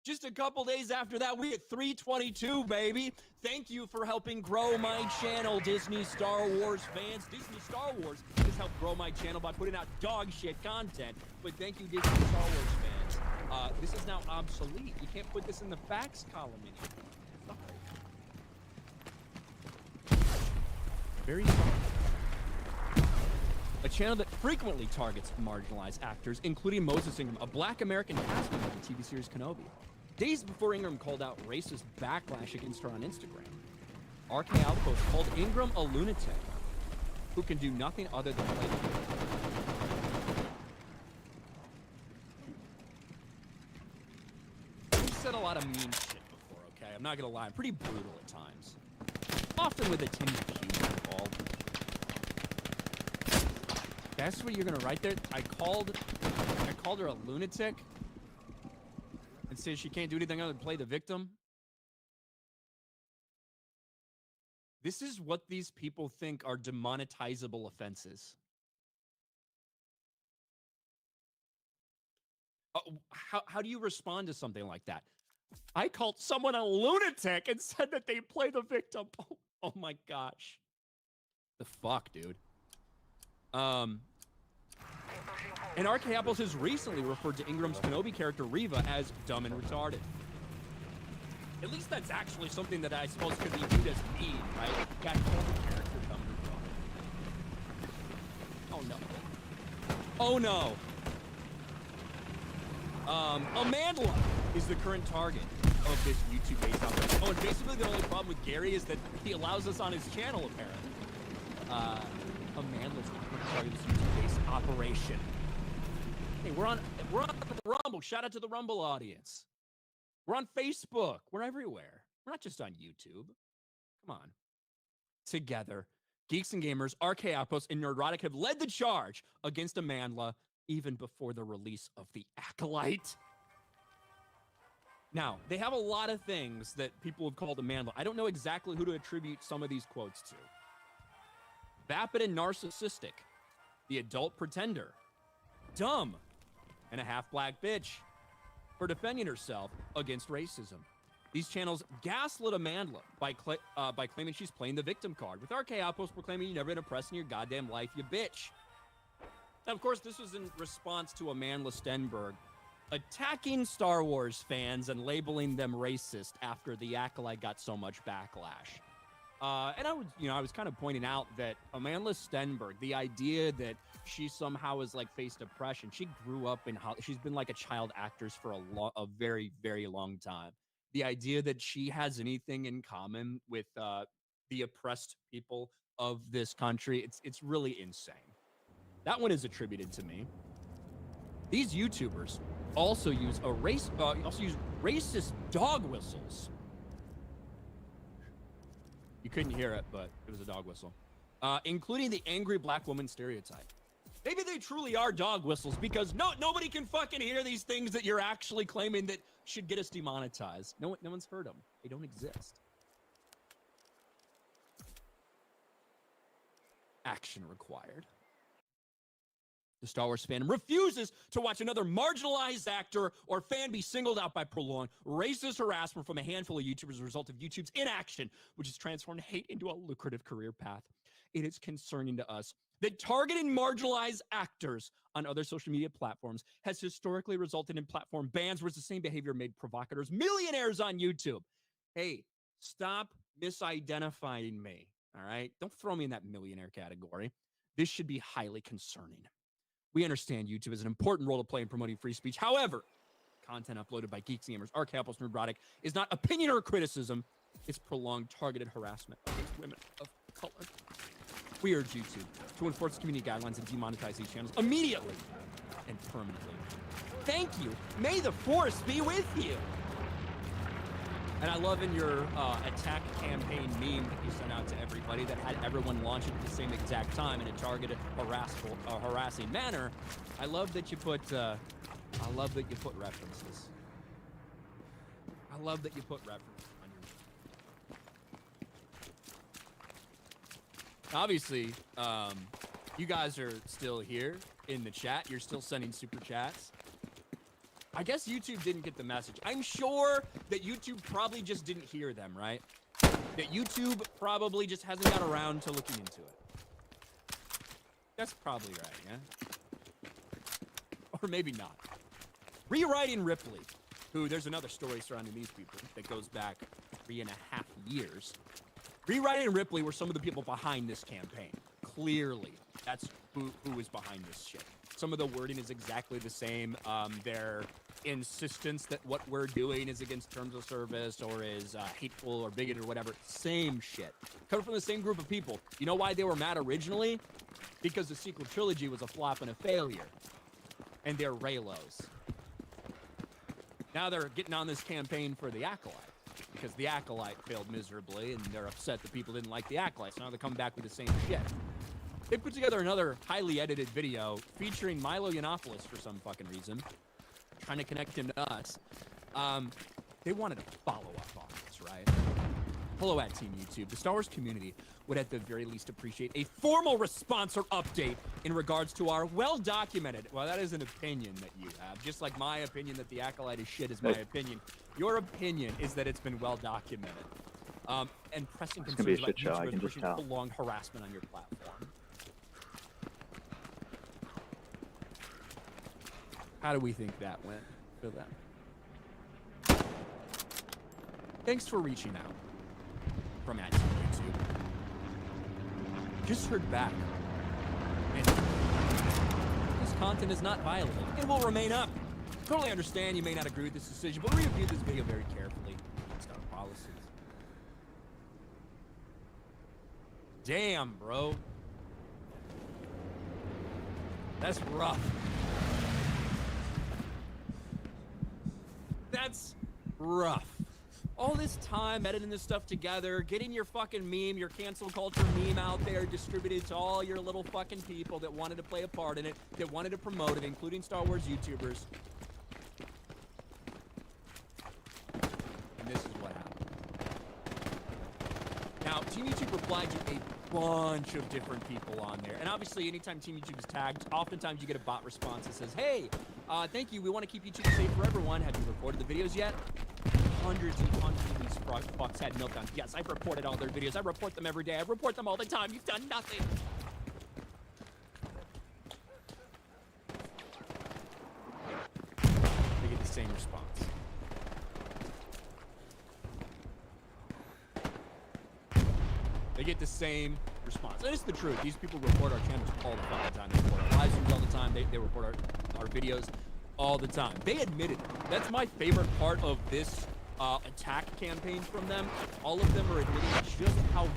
Just a couple days after that, we at 322, baby. Thank you for helping grow my channel, Disney Star Wars fans. Disney Star Wars has helped grow my channel by putting out dog shit content. But thank you, Disney Star Wars fans. This is now obsolete. You can't put this in the facts column anymore. Sorry. Very sorry. A channel that frequently targets marginalized actors, including Moses Ingram, a black American cast member of the TV series Kenobi. Days before Ingram called out racist backlash against her on Instagram, RK Outpost called Ingram a lunatic who can do nothing other than play the game. We've said a lot of mean shit before, okay? I'm not gonna lie, I'm pretty brutal at times. Often with a tinge of humor involved. That's what you're gonna write there? I called her a lunatic and said she can't do anything other than play the victim. This is what these people think are demonetizable offenses. How do you respond to something like that? I called someone a lunatic and said that they play the victim. Oh my gosh. The fuck, dude. And RK Apples has recently referred to Ingram's Kenobi character Reva as dumb and retarded. At least that's actually something that I suppose could be viewed as mean, right? Got called the character dumb and retarded. Oh no. Oh no. Amandla is the current target of this YouTube-based operation. Oh, and basically the only problem with Gary is that he allows us on his channel, apparently. Amandla's the current target of this YouTube-based operation. Hey, we're on the Rumble. Shout out to the Rumble audience. We're on Facebook. We're everywhere. We're not just on YouTube. Come on. Together, Geeks and Gamers, RK Outpost, and Nerdrotic have led the charge against Amandla even before the release of The Acolyte. Now, they have a lot of things that people have called Amandla. I don't know exactly who to attribute some of these quotes to. Vapid and narcissistic. The adult pretender. Dumb. And a half-black bitch. For defending herself against racism. These channels gaslit Amandla by claiming she's playing the victim card, with RK Outpost proclaiming you've never been oppressed in your goddamn life, you bitch. Now, of course, this was in response to Amandla Stenberg attacking Star Wars fans and labeling them racist after The Acolyte got so much backlash. And I was kind of pointing out that Amandla Stenberg, the idea that she somehow has like faced oppression. She grew up in she's been like a child actress for a very, very long time. The idea that she has anything in common with the oppressed people of this country, it's really insane. That one is attributed to me. These YouTubers also use racist dog whistles. You couldn't hear it, but it was a dog whistle. Including the angry black woman stereotype. Maybe they truly are dog whistles because nobody can fucking hear these things that you're actually claiming that should get us demonetized. No one's heard them. They don't exist. Action required. The Star Wars fan refuses to watch another marginalized actor or fan be singled out by prolonged racist harassment from a handful of YouTubers as a result of YouTube's inaction, which has transformed hate into a lucrative career path. It is concerning to us that targeting marginalized actors on other social media platforms has historically resulted in platform bans, whereas the same behavior made provocateurs millionaires on YouTube. Hey, stop misidentifying me, all right? Don't throw me in that millionaire category. This should be highly concerning. We understand YouTube has an important role to play in promoting free speech. However, content uploaded by geeks, gamers, archaeopos, neurotic is not opinion or criticism. It's prolonged targeted harassment against women of color. We urge YouTube to enforce community guidelines and demonetize these channels immediately and permanently. Thank you. May the force be with you. And I love in your attack campaign meme that you sent out to everybody that had everyone launch it at the same exact time in a targeted, harassing manner. I love that you put references. I love that you put references on your. Obviously, you guys are still here in the chat. You're still sending super chats. I guess YouTube didn't get the message. I'm sure that YouTube probably just didn't hear them, right? That YouTube probably just hasn't got around to looking into it. That's probably right, yeah? Or maybe not. Rewriting Ripley, who there's another story surrounding these people that goes back 3.5 years. Rewriting Ripley were some of the people behind this campaign. Clearly, that's who is behind this shit. Some of the wording is exactly the same. Their insistence that what we're doing is against terms of service or is hateful or bigoted or whatever. Same shit. Coming from the same group of people. You know why they were mad originally? Because the sequel trilogy was a flop and a failure. And they're Raylos. Now they're getting on this campaign for the Acolyte. Because the Acolyte failed miserably and they're upset that people didn't like the Acolyte. So now they're coming back with the same shit. They put together another highly edited video featuring Milo Yiannopoulos for some fucking reason, trying to connect him to us. They wanted to follow up on this, right? Hello at Team YouTube. The Star Wars community would at the very least appreciate a formal response or update in regards to our well-documented, well, that is an opinion that you have, just like my opinion that the Acolyte is shit is my opinion. Your opinion is that it's been well-documented. And pressing concerns about YouTubers pushing prolonged harassment on your platform. How do we think that went for them? Thanks for reaching out from at YouTube. Just heard back. And this content is not violent. It will remain up. Totally understand you may not agree with this decision, but we reviewed this video very carefully. It's our policies. Damn, bro. That's rough. That's rough. All this time editing this stuff together, getting your fucking meme, your cancel culture meme out there, distributed to all your little fucking people that wanted to play a part in it, that wanted to promote it, including Star Wars YouTubers. And this is what happened. Now, Team YouTube replied to a bunch of different people on there. And obviously, anytime Team YouTube is tagged, oftentimes you get a bot response that says, hey, thank you, we want to keep YouTube safe for everyone. Have you recorded the videos yet? Hundreds and hundreds of these fucks had meltdowns. Yes, I've reported all their videos. I report them every day. I report them all the time. You've done nothing. They get the same response. They get the same response. And it's the truth. These people report our channels all the fucking time. They report our live streams all the time. They report our videos all the time. They admitted it. That's my favorite part of this attack campaign from them. All of them are admitting just how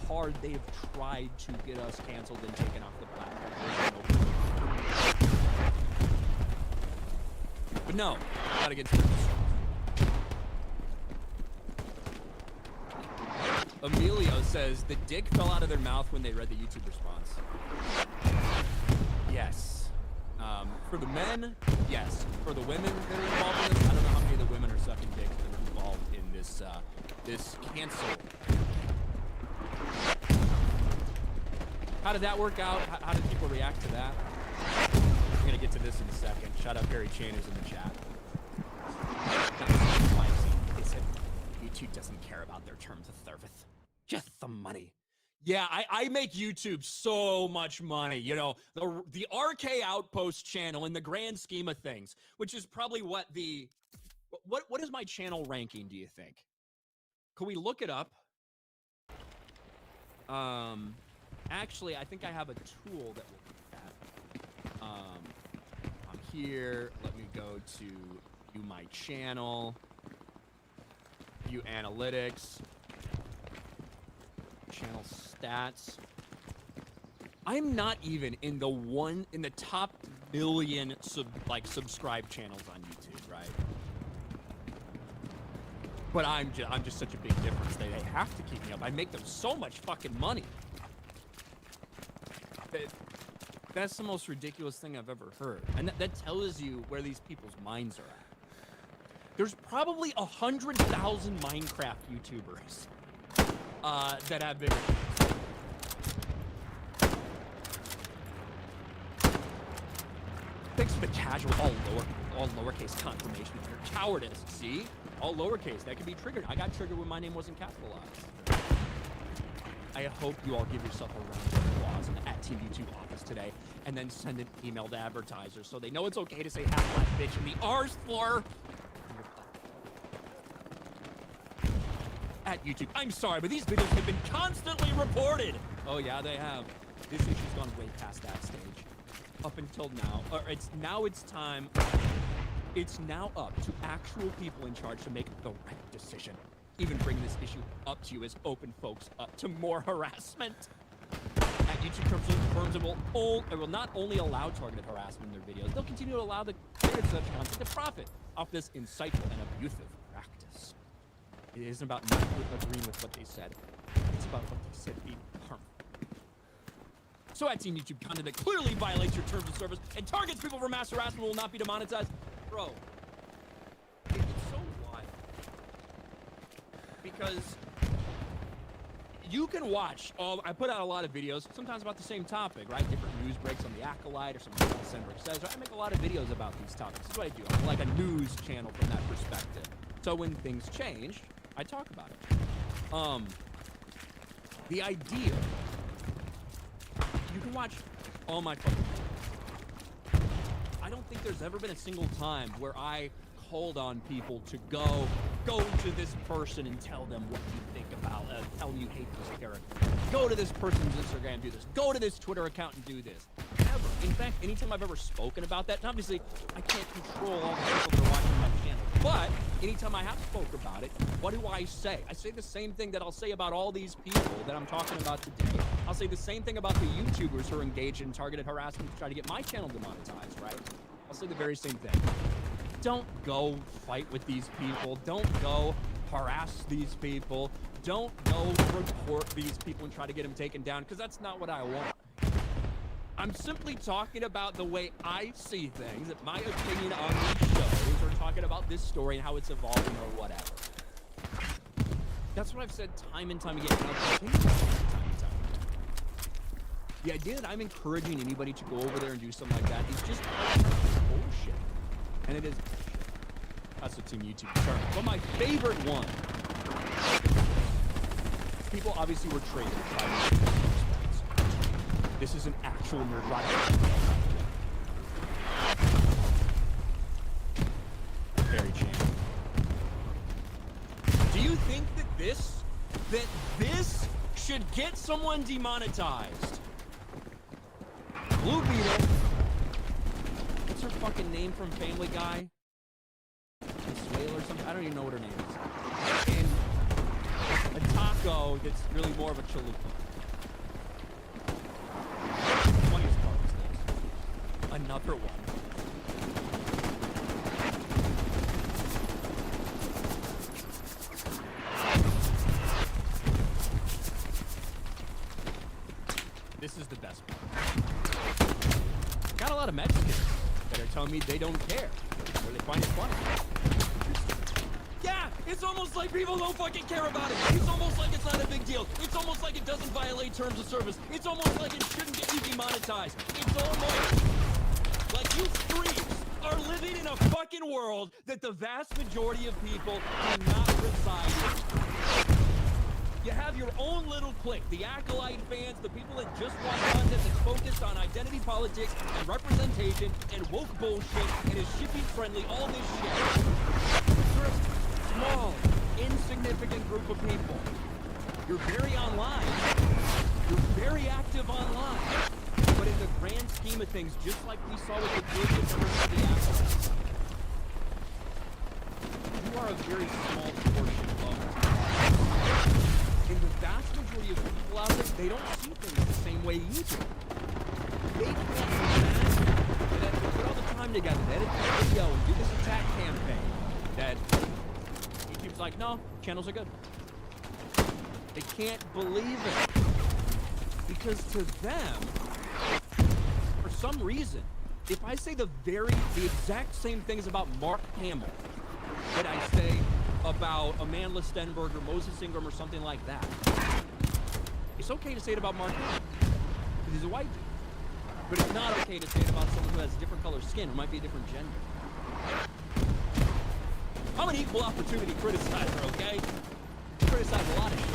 hard they've tried to get us canceled and taken off the platform. But no, not against them. Emilio says the dick fell out of their mouth when they read the YouTube response. Yes. For the men, yes. For the women that are involved in this, I don't know how many of the women are sucking dicks that are involved in this this cancel. How did that work out? How did people react to that? get to this in a second. Shout out Barry Chainers in the chat. YouTube doesn't care about their terms of service. Just the money. Yeah, I make YouTube so much money. You know, the RK Outpost channel in the grand scheme of things, which is probably what is my channel ranking, do you think? Could we look it up? Actually, I think I have a tool that will do that. I'm here. Let me go to view my channel. View analytics. Channel stats. I'm not even in the top million subscribed channels on YouTube, right? But I'm just such a big difference. They have to keep me up. I make them so much fucking money. That's the most ridiculous thing I've ever heard. And that tells you where these people's minds are at. There's probably 100,000 Minecraft YouTubers that have been... Thanks for the casual, all lowercase confirmation of your cowardice. See? All lowercase. That can be triggered. I got triggered when my name wasn't capitalized. I hope you all give yourself a round of applause in the @Team YouTube office today, and then send an email to advertisers so they know it's okay to say half-black bitch in the R's floor. At YouTube. I'm sorry, but these videos have been constantly reported. Oh yeah, they have. This issue's gone way past that stage. Up until now, it's time. It's now up to actual people in charge to make the right decision. Even bring this issue up to you as open folks up to more harassment. At YouTube, firms will not only allow targeted harassment in their videos, they'll continue to allow the creators of such content to profit off this insightful and abusive practice. It isn't about not agreeing with what they said. It's about what they said being harmful. So at Team YouTube, content that clearly violates your terms of service and targets people for mass harassment will not be demonetized. Bro, it's so wild. Because you can watch I put out a lot of videos, sometimes about the same topic, right? Different news breaks on the Acolyte or something like Sandberg says. I make a lot of videos about these topics. This is what I do. I'm like a news channel from that perspective. So when things change, I talk about it. The idea, you can watch all my fucking videos. I don't think there's ever been a single time where I called on people to go to this person and tell them what you think about, tell them you hate this character. Go to this person's Instagram, do this. Go to this Twitter account and do this. Ever. In fact, anytime I've ever spoken about that, and obviously I can't control all the people that are watching my channel, but anytime I have spoke about it, what do I say? I say the same thing that I'll say about all these people that I'm talking about today. I'll say the same thing about the YouTubers who are engaged in targeted harassment to try to get my channel demonetized, right? I'll say the very same thing. Don't go fight with these people. Don't go harass these people. Don't go report these people and try to get them taken down, because that's not what I want. I'm simply talking about the way I see things, my opinion on these shows, or talking about this story and how it's evolving or whatever. That's what I've said time and time again. The idea that I'm encouraging anybody to go over there and do something like that is just bullshit. And it is. That's a Team YouTube term. But my favorite one. People obviously were traded by this is an actual nerd ride. Very changed. Do you think that this should get someone demonetized? Blue Beetle. What's her fucking name from Family Guy? Miss Whale or something? I don't even know what her name is. And a taco that's really more of a chalupa. Funniest part is this. Another one. This is the best part. Got a lot of Mexicans that are telling me they don't care, or they find it funny. Yeah, it's almost like people don't fucking care about it. It's almost like it's not a big deal. It's almost like it doesn't violate terms of service. It's almost like it shouldn't get you demonetized. It's almost like You freaks are living in a fucking world that the vast majority of people do not reside in. You have your own little clique, the acolyte fans, the people that just want content that's focused on identity politics and representation and woke bullshit and is shipping friendly, all this shit. You're a small, insignificant group of people. You're very online. You're very active online. But in the grand scheme of things, just like we saw with the Georgia members of the acolytes, you are a very small portion of it. And the vast majority of people out there, they don't see things the same way you do. They can't imagine that they put all the time together, to edit this video and do this attack campaign, that YouTube's like, no, channels are good. They can't believe it. Because to them, for some reason, if I say the exact same things about Mark Hamill that I say about Amanda Stenberg or Moses Ingram or something like that, it's okay to say it about Mark Hamill because he's a white dude. But it's not okay to say it about someone who has a different color skin or might be a different gender. I'm an equal opportunity criticizer, okay? I criticize a lot of shit.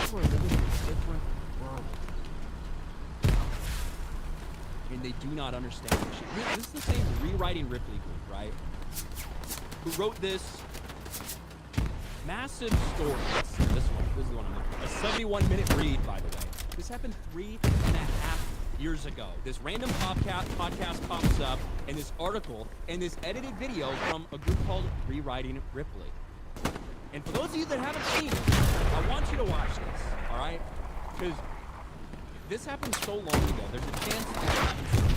People are living in a different world. And they do not understand this shit. This is the same Rewriting Ripley group, right? Who wrote this massive story. This is the one I'm looking for. A 71-minute read, by the way. This happened 3.5 years ago. This random podcast pops up, and this article, and this edited video from a group called Rewriting Ripley. And for those of you that haven't seen it, I want you to watch this, all right? Because this happened so long ago. There's a chance that this happened soon.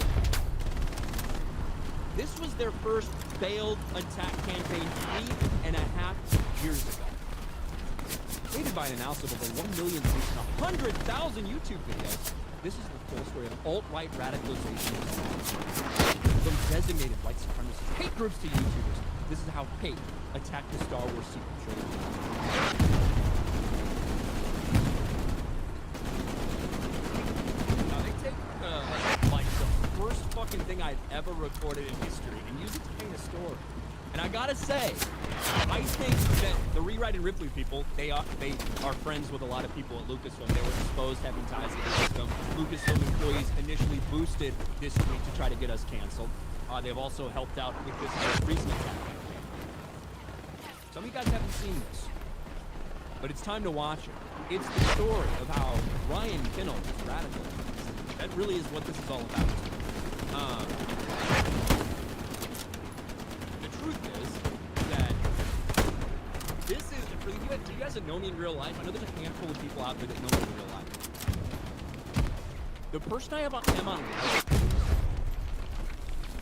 This was their first failed attack campaign 3.5 years ago. Aided by an analysis of over 1 million views and 100,000 YouTube videos, this is the full story of alt-right radicalization from designated white supremacist hate groups to YouTubers. This is how hate attacked the Star Wars sequel trilogy. Now they take like the first fucking thing I've ever recorded in history and use it to paint a story. And I gotta say, I think that the Rewriting Ripley people, they are friends with a lot of people at Lucasfilm. They were exposed having ties to Lucasfilm. Lucasfilm employees initially boosted this tweet to try to get us canceled. They've also helped out with this most recent attack campaign. Some of you guys haven't seen this, but it's time to watch it. It's the story of how Ryan Kinnell is radical. That really is what this is all about. The truth is that this is, for you guys that know me in real life, I know there's a handful of people out there that know me in real life. The person I am on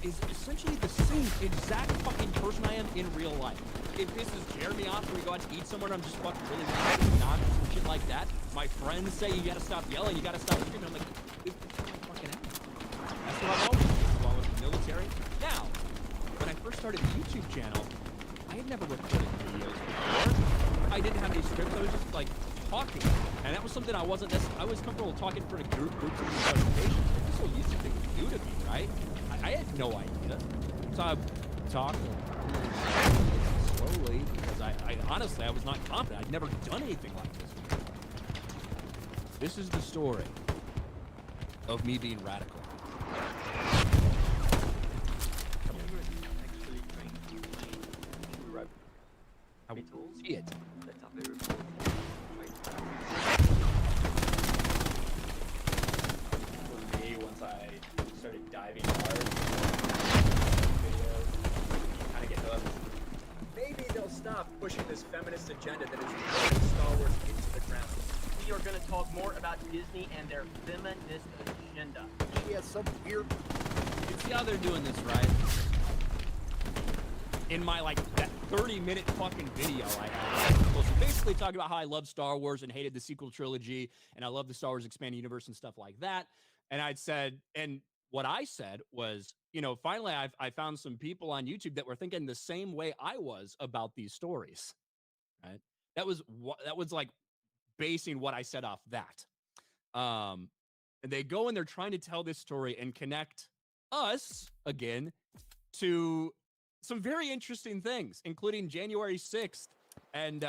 is essentially the same exact fucking person I am in real life. If this is Jeremy off and we go out to eat somewhere and I'm just fucking really loud and obnoxious and shit like that, my friends say you gotta stop yelling, you gotta stop screaming. I'm like, this is fucking out. That's what I've always done while I was in the military. Now, when I first started the YouTube channel, I had never recorded videos before. I didn't have any scripts. I was just like talking, and that was something I wasn't. I was comfortable talking in front of groups and presentations. This whole YouTube thing was new to me, right? I had no idea. So I'm talking slowly because I honestly I was not confident. I'd never done anything like this before. This is the story of me being radical. I would see it. For me, once I started diving hard, kind of get hooked. Maybe they'll stop pushing this feminist agenda that is pushing Star Wars into the ground. We are going to talk more about Disney and their feminist agenda. She has some weird. You see how they're doing this, right? In my, like, that 30-minute fucking video I had. Well, so basically talking about how I love Star Wars and hated the sequel trilogy, and I love the Star Wars Expanded Universe and stuff like that. And I'd said, and what I said was, you know, finally I found some people on YouTube that were thinking the same way I was about these stories, right? That was like basing what I said off that. And they go and they're trying to tell this story and connect us again to some very interesting things, including January 6th and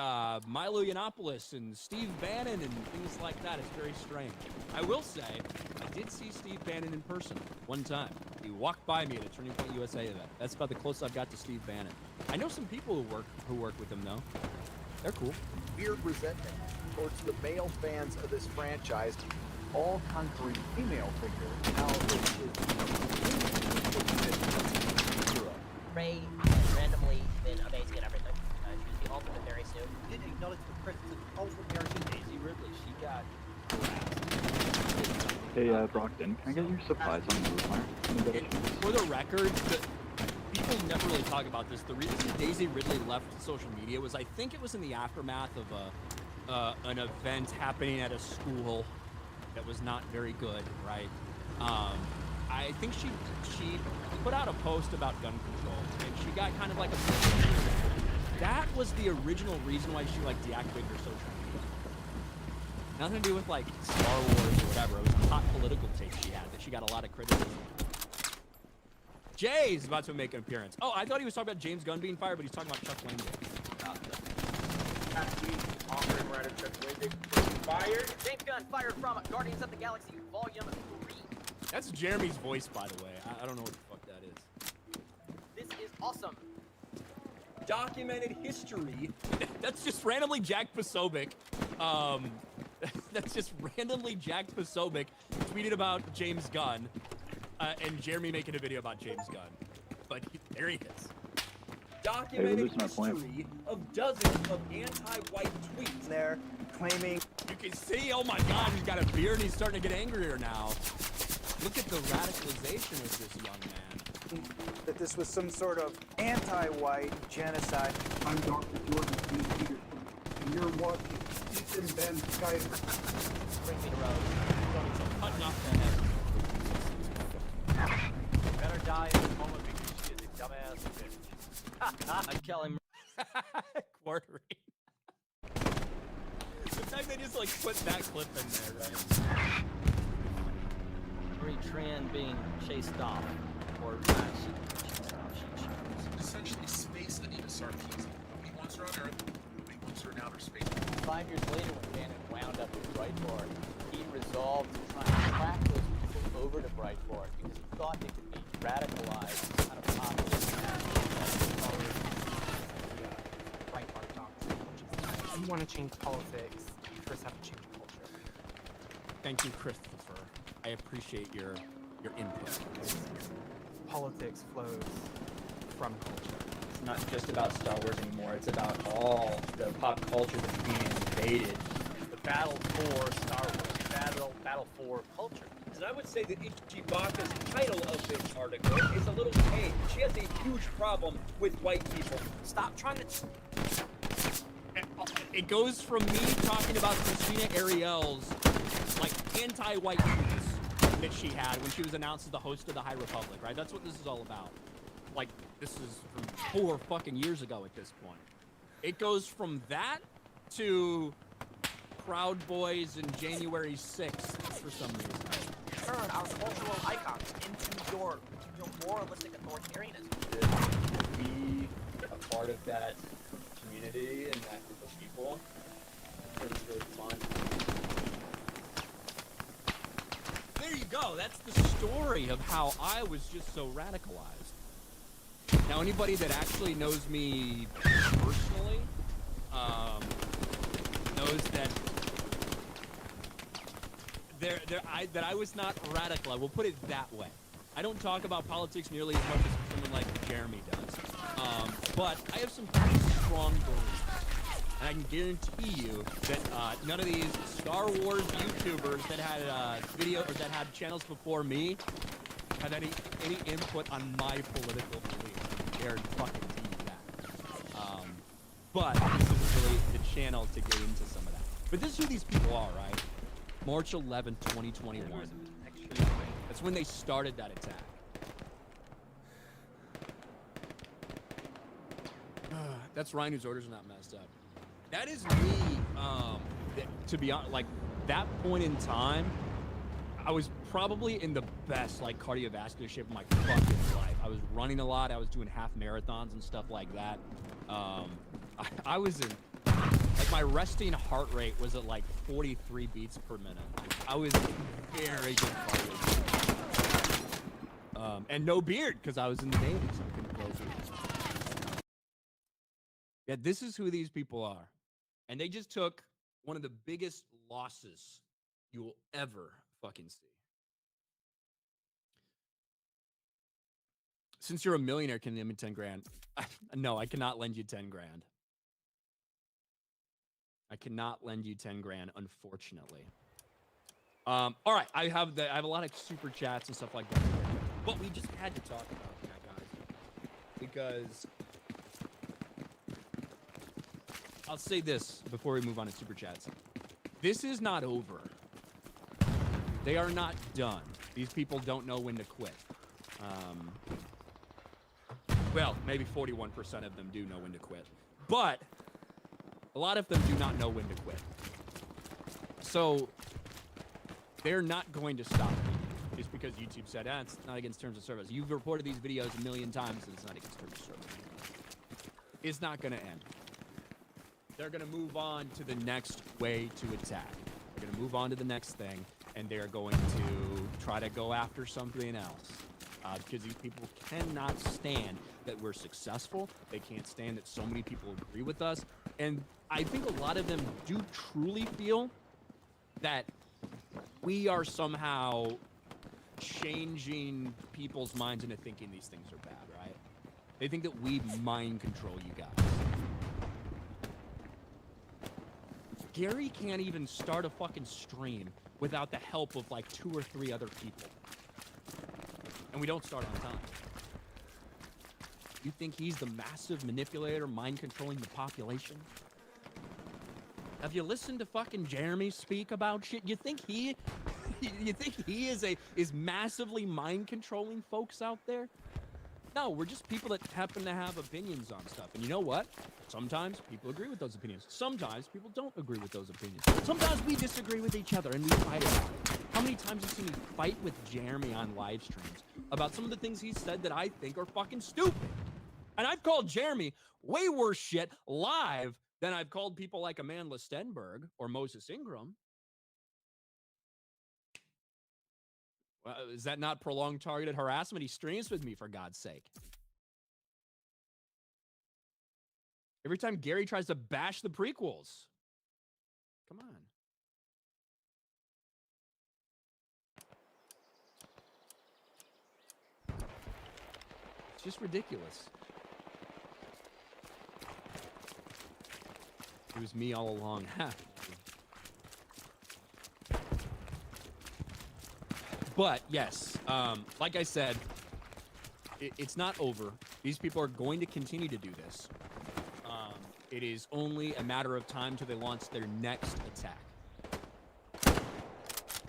Milo Yiannopoulos and Steve Bannon and things like that. It's very strange. I will say, I did see Steve Bannon in person one time. He walked by me at a Turning Point USA event. That's about the closest I've got to Steve Bannon. I know some people who work with him though. They're cool. Weird resentment towards the male fans of this franchise, all conquering female figure. Now Ray has randomly been amazing at everything. She's the ultimate very soon. Didn't acknowledge the presence of ultimate American Daisy Ridley. She got Hey, Brockton, can I get your supplies on the roof? For the record, people never really talk about this. The reason Daisy Ridley left social media was I think it was in the aftermath of an event happening at a school that was not very good, right? I think she put out a post about gun control, and she got kind of like a... That was the original reason why she like deactivated her social media. Nothing to do with like Star Wars or whatever. It was a hot political take she had that she got a lot of criticism. Jay's about to make an appearance. Oh, I thought he was talking about James Gunn being fired, but he's talking about Chuck Wendig. Fired? James Gunn fired from Guardians of the Galaxy Volume 3. That's Jeremy's voice, by the way. I don't know what the fuck that is. This is awesome. Documented history. That's just randomly Jack Posobiec. That's just randomly Jack Posobiec tweeted about James Gunn, and Jeremy making a video about James Gunn. But there he is. Documented history of dozens of anti-white tweets. There, claiming You can see, oh my God, he's got a beard and he's starting to get angrier now. Look at the radicalization of this young man. that this was some sort of anti-white genocide. I'm Dr. Jordan B. Peterson, and you're watching Ethan Ben Skyler. Bring me to Rose. Cutting off the head. better die in this moment because she is a dumbass bitch. I'm Kelly. Quartering. The fact they just like put that clip in there, right? Marie Tran being chased off, or not, she chased off. She chose. Essentially, space that even Sarkeesian. Nobody wants her on Earth. Nobody wants her in outer space. 5 years later, when Bannon wound up with Breitbart, he resolved to try and track those people over to Breitbart because he thought they could be radicalized, kind of populist. Breitbart doctrine, which is if you want to change politics, you first have to change culture. Thank you, Christopher. I appreciate your input. Politics flows from culture. It's not just about Star Wars anymore. It's about all the pop culture that's being invaded. The battle for Star Wars, battle for culture. And I would say that Ichibaka's title of this article is a little vague. She has a huge problem with white people. Stop trying to... It goes from me talking about Christina Ariel's like anti-white tweets that she had when she was announced as the host of the High Republic, right? That's what this is all about. Like, this is from 4 fucking years ago at this point. It goes from that to Proud Boys and January 6th for some reason. Turn our cultural icons into your moralistic authoritarianism. To be a part of that community and that group of people, it's really fun. There you go. That's the story of how I was just so radicalized. Now, anybody that actually knows me personally knows that that I was not radical. I will put it that way. I don't talk about politics nearly as much as someone like Jeremy does, but I have some pretty strong beliefs. And I can guarantee you that none of these Star Wars YouTubers that had or that had channels before me had any input on my political beliefs. They're fucking tell you that. But this is really the channel to get into some of that. But this is who these people are, right? March 11th, 2021. That's when they started that attack. That's Ryan whose orders are not messed up. That is me. To be honest, like that point in time, I was probably in the best like cardiovascular shape of my fucking life. I was running a lot. I was doing half marathons and stuff like that. I was in like my resting heart rate was at like 43 beats per minute. Like, I was very good cardio. And no beard because I was in the Navy, so I couldn't grow a beard. Yeah, this is who these people are, and they just took one of the biggest losses you will ever fucking see. Since you're a millionaire, can you lend me 10 grand? No, I cannot lend you 10 grand. I cannot lend you 10 grand, unfortunately. All right, I have a lot of super chats and stuff like that. But we just had to talk about that, guys. Because I'll say this before we move on to super chats. This is not over. They are not done. These people don't know when to quit. Well, maybe 41% of them do know when to quit. But a lot of them do not know when to quit. So they're not going to stop just because YouTube said, it's not against terms of service. You've reported these videos a million times and it's not against terms of service. It's not going to end. They're going to move on to the next way to attack. They're going to move on to the next thing, and they're going to try to go after something else. Because these people cannot stand that we're successful. They can't stand that so many people agree with us. And I think a lot of them do truly feel that we are somehow changing people's minds into thinking these things are bad, right? They think that we mind control you guys. Gary can't even start a fucking stream without the help of like 2 or 3 other people. And we don't start on time. You think he's the massive manipulator mind controlling the population? Have you listened to fucking Jeremy speak about shit? You think he is massively mind controlling folks out there? No, we're just people that happen to have opinions on stuff. And you know what? Sometimes people agree with those opinions. Sometimes people don't agree with those opinions. Sometimes we disagree with each other and we fight about it. How many times have you seen me fight with Jeremy on live streams about some of the things he said that I think are fucking stupid? And I've called Jeremy way worse shit live than I've called people like Amanda Stenberg or Moses Ingram. Well, is that not prolonged targeted harassment? He streams with me, for God's sake. Every time Gary tries to bash the prequels. Come on. It's just ridiculous. It was me all along. But yes, like I said, it's not over. These people are going to continue to do this. It is only a matter of time till they launch their next attack.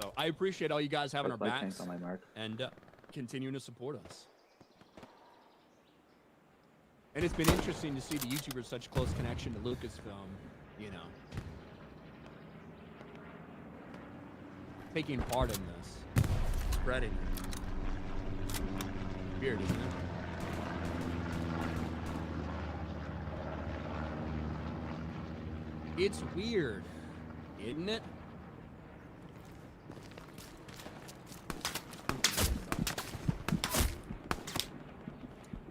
So I appreciate all you guys having our backs and continuing to support us. And it's been interesting to see the YouTubers such close connection to Lucasfilm, you know, taking part in this, spreading it. Weird, isn't it? It's weird, isn't it?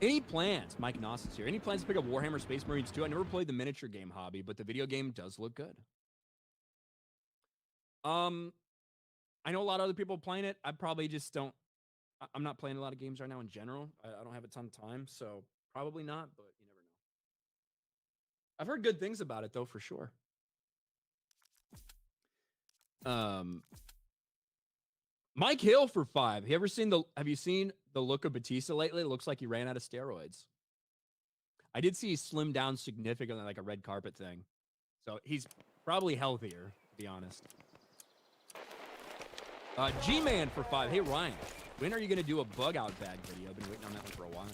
Any plans? Mike Noss is here. Any plans to pick up Warhammer Space Marines 2? I never played the miniature game hobby, but the video game does look good. I know a lot of other people playing it. I probably just don't. I'm not playing a lot of games right now in general. I don't have a ton of time, so probably not, but you never know. I've heard good things about it, though, for sure. Mike Hill for 5. Have you seen the look of Batista lately? It looks like he ran out of steroids. I did see he slimmed down significantly, like a red carpet thing. So he's probably healthier, to be honest. G-Man for 5. Hey, Ryan, when are you going to do a bug out bag video? I've been waiting on that one for a while.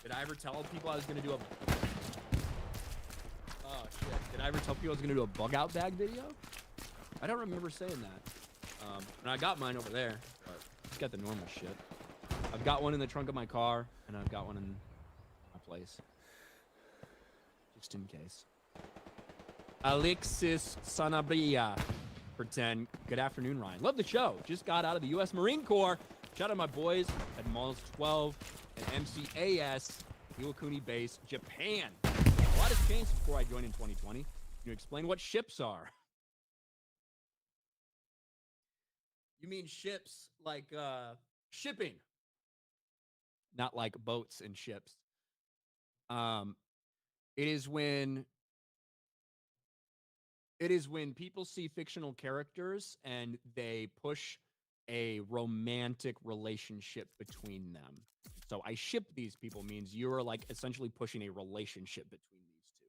Did I ever tell people I was going to do a... Oh, shit. shit. Did I ever tell people I was gonna do a bug out bag video? I don't remember saying that. And I got mine over there, but just got the normal shit. I've got one in the trunk of my car, and I've got one in my place. Just in case. Alexis Sanabria for 10. Good afternoon, Ryan. Love the show. Just got out of the U.S. Marine Corps. Shout out to my boys at Malls 12 and MCAS, Iwakuni Base, Japan. A lot has changed before I joined in 2020. Can you explain what ships are? You mean ships like shipping, not like boats and ships. It is when people see fictional characters and they push a romantic relationship between them. So I ship these people means you're like essentially pushing a relationship between these two.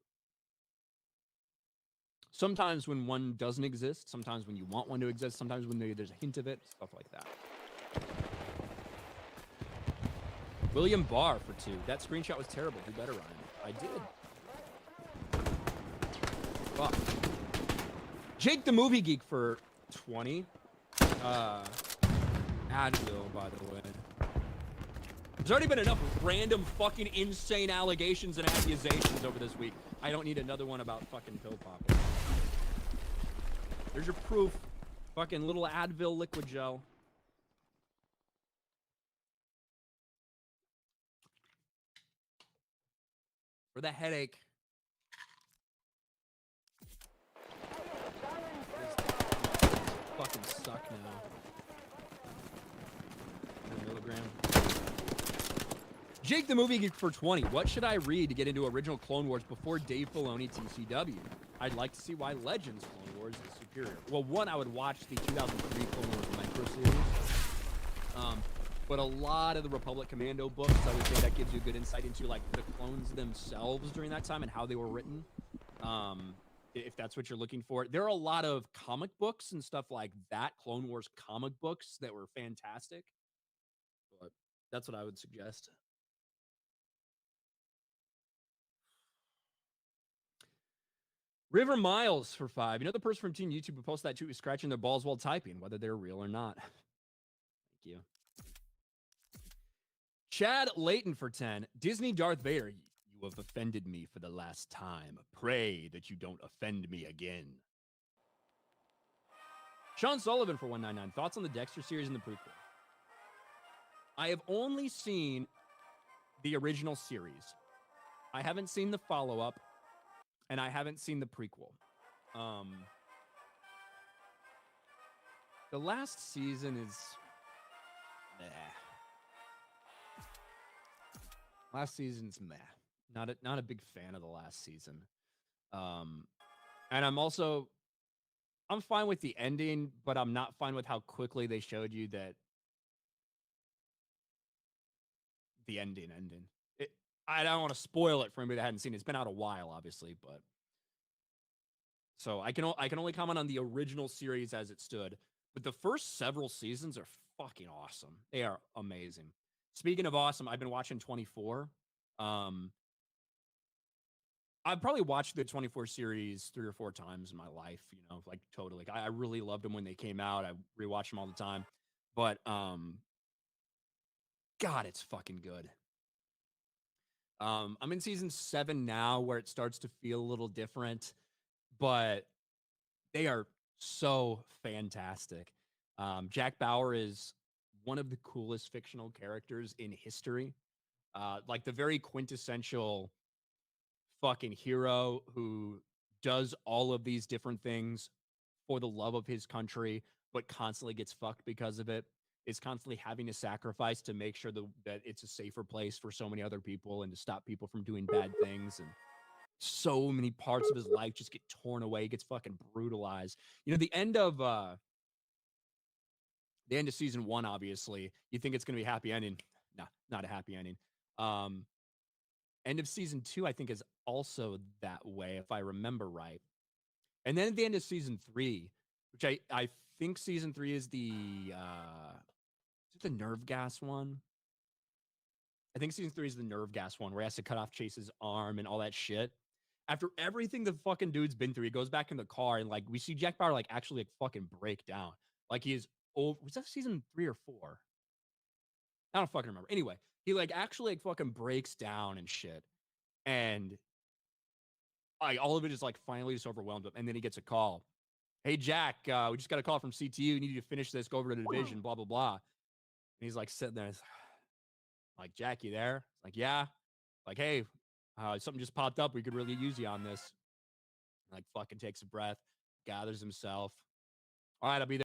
Sometimes when one doesn't exist, sometimes when you want one to exist, sometimes when there's a hint of it, stuff like that. William Barr for 2. That screenshot was terrible. Do better, Ryan. I did. Fuck. Jake the Movie Geek for 20. Advil, by the way. There's already been enough random fucking insane allegations and accusations over this week. I don't need another one about fucking pill popping. There's your proof. Fucking little Advil liquid gel. For the headache. Fucking suck now. 1 milligram. Jake the Movie Geek for 20. What should I read to get into original Clone Wars before Dave Filoni TCW? I'd like to see why Legends Clone Wars is superior. Well, one, I would watch the 2003 Clone Wars Micro series. But a lot of the Republic Commando books, I would say that gives you a good insight into like the clones themselves during that time and how they were written. If that's what you're looking for. There are a lot of comic books and stuff like that, Clone Wars comic books that were fantastic. But that's what I would suggest. River Miles for 5. You know the person from Team YouTube who posted that tweet was scratching their balls while typing, whether they're real or not. Thank you. Chad Layton for 10. Disney Darth Vader. You have offended me for the last time. Pray that you don't offend me again. Sean Sullivan for 199. Thoughts on the Dexter series and the prequel? I have only seen the original series. I haven't seen the follow-up, and I haven't seen the prequel. The last season is... meh. Last season's meh. Not a big fan of the last season. And I'm fine with the ending, but I'm not fine with how quickly they showed you that the ending. I don't want to spoil it for anybody that hadn't seen it. It's been out a while, obviously, but so I can only comment on the original series as it stood. But the first several seasons are fucking awesome. They are amazing. Speaking of awesome, I've been watching 24. I've probably watched the 24 series 3 or 4 times in my life, you know, like totally. I really loved them when they came out. I rewatch them all the time. But God, it's fucking good. I'm in season 7 now where it starts to feel a little different, but they are so fantastic. Jack Bauer is one of the coolest fictional characters in history. Like the very quintessential fucking hero who does all of these different things for the love of his country, but constantly gets fucked because of it, is constantly having to sacrifice to make sure that it's a safer place for so many other people and to stop people from doing bad things. And so many parts of his life just get torn away, he gets fucking brutalized. You know, the end of season 1, obviously, you think it's going to be a happy ending. Nah, not a happy ending. End of season 2, I think, is also that way, if I remember right. And then at the end of season 3, which I think season 3 is the nerve gas one? I think season 3 is the nerve gas one where he has to cut off Chase's arm and all that shit. After everything the fucking dude's been through, he goes back in the car and like we see Jack Bauer like actually like fucking break down. Like he is over. Was that season 3 or 4? I don't fucking remember. Anyway, he like actually like fucking breaks down and shit. And like all of it is like finally just overwhelmed him. And then he gets a call. Hey Jack, we just got a call from CTU. You need you to finish this, go over to the division, blah, blah, blah. And he's like sitting there. Like, Jack, you there? Like, yeah. Like, hey, something just popped up. We could really use you on this. Like, fucking takes a breath, gathers himself. All right, I'll be there.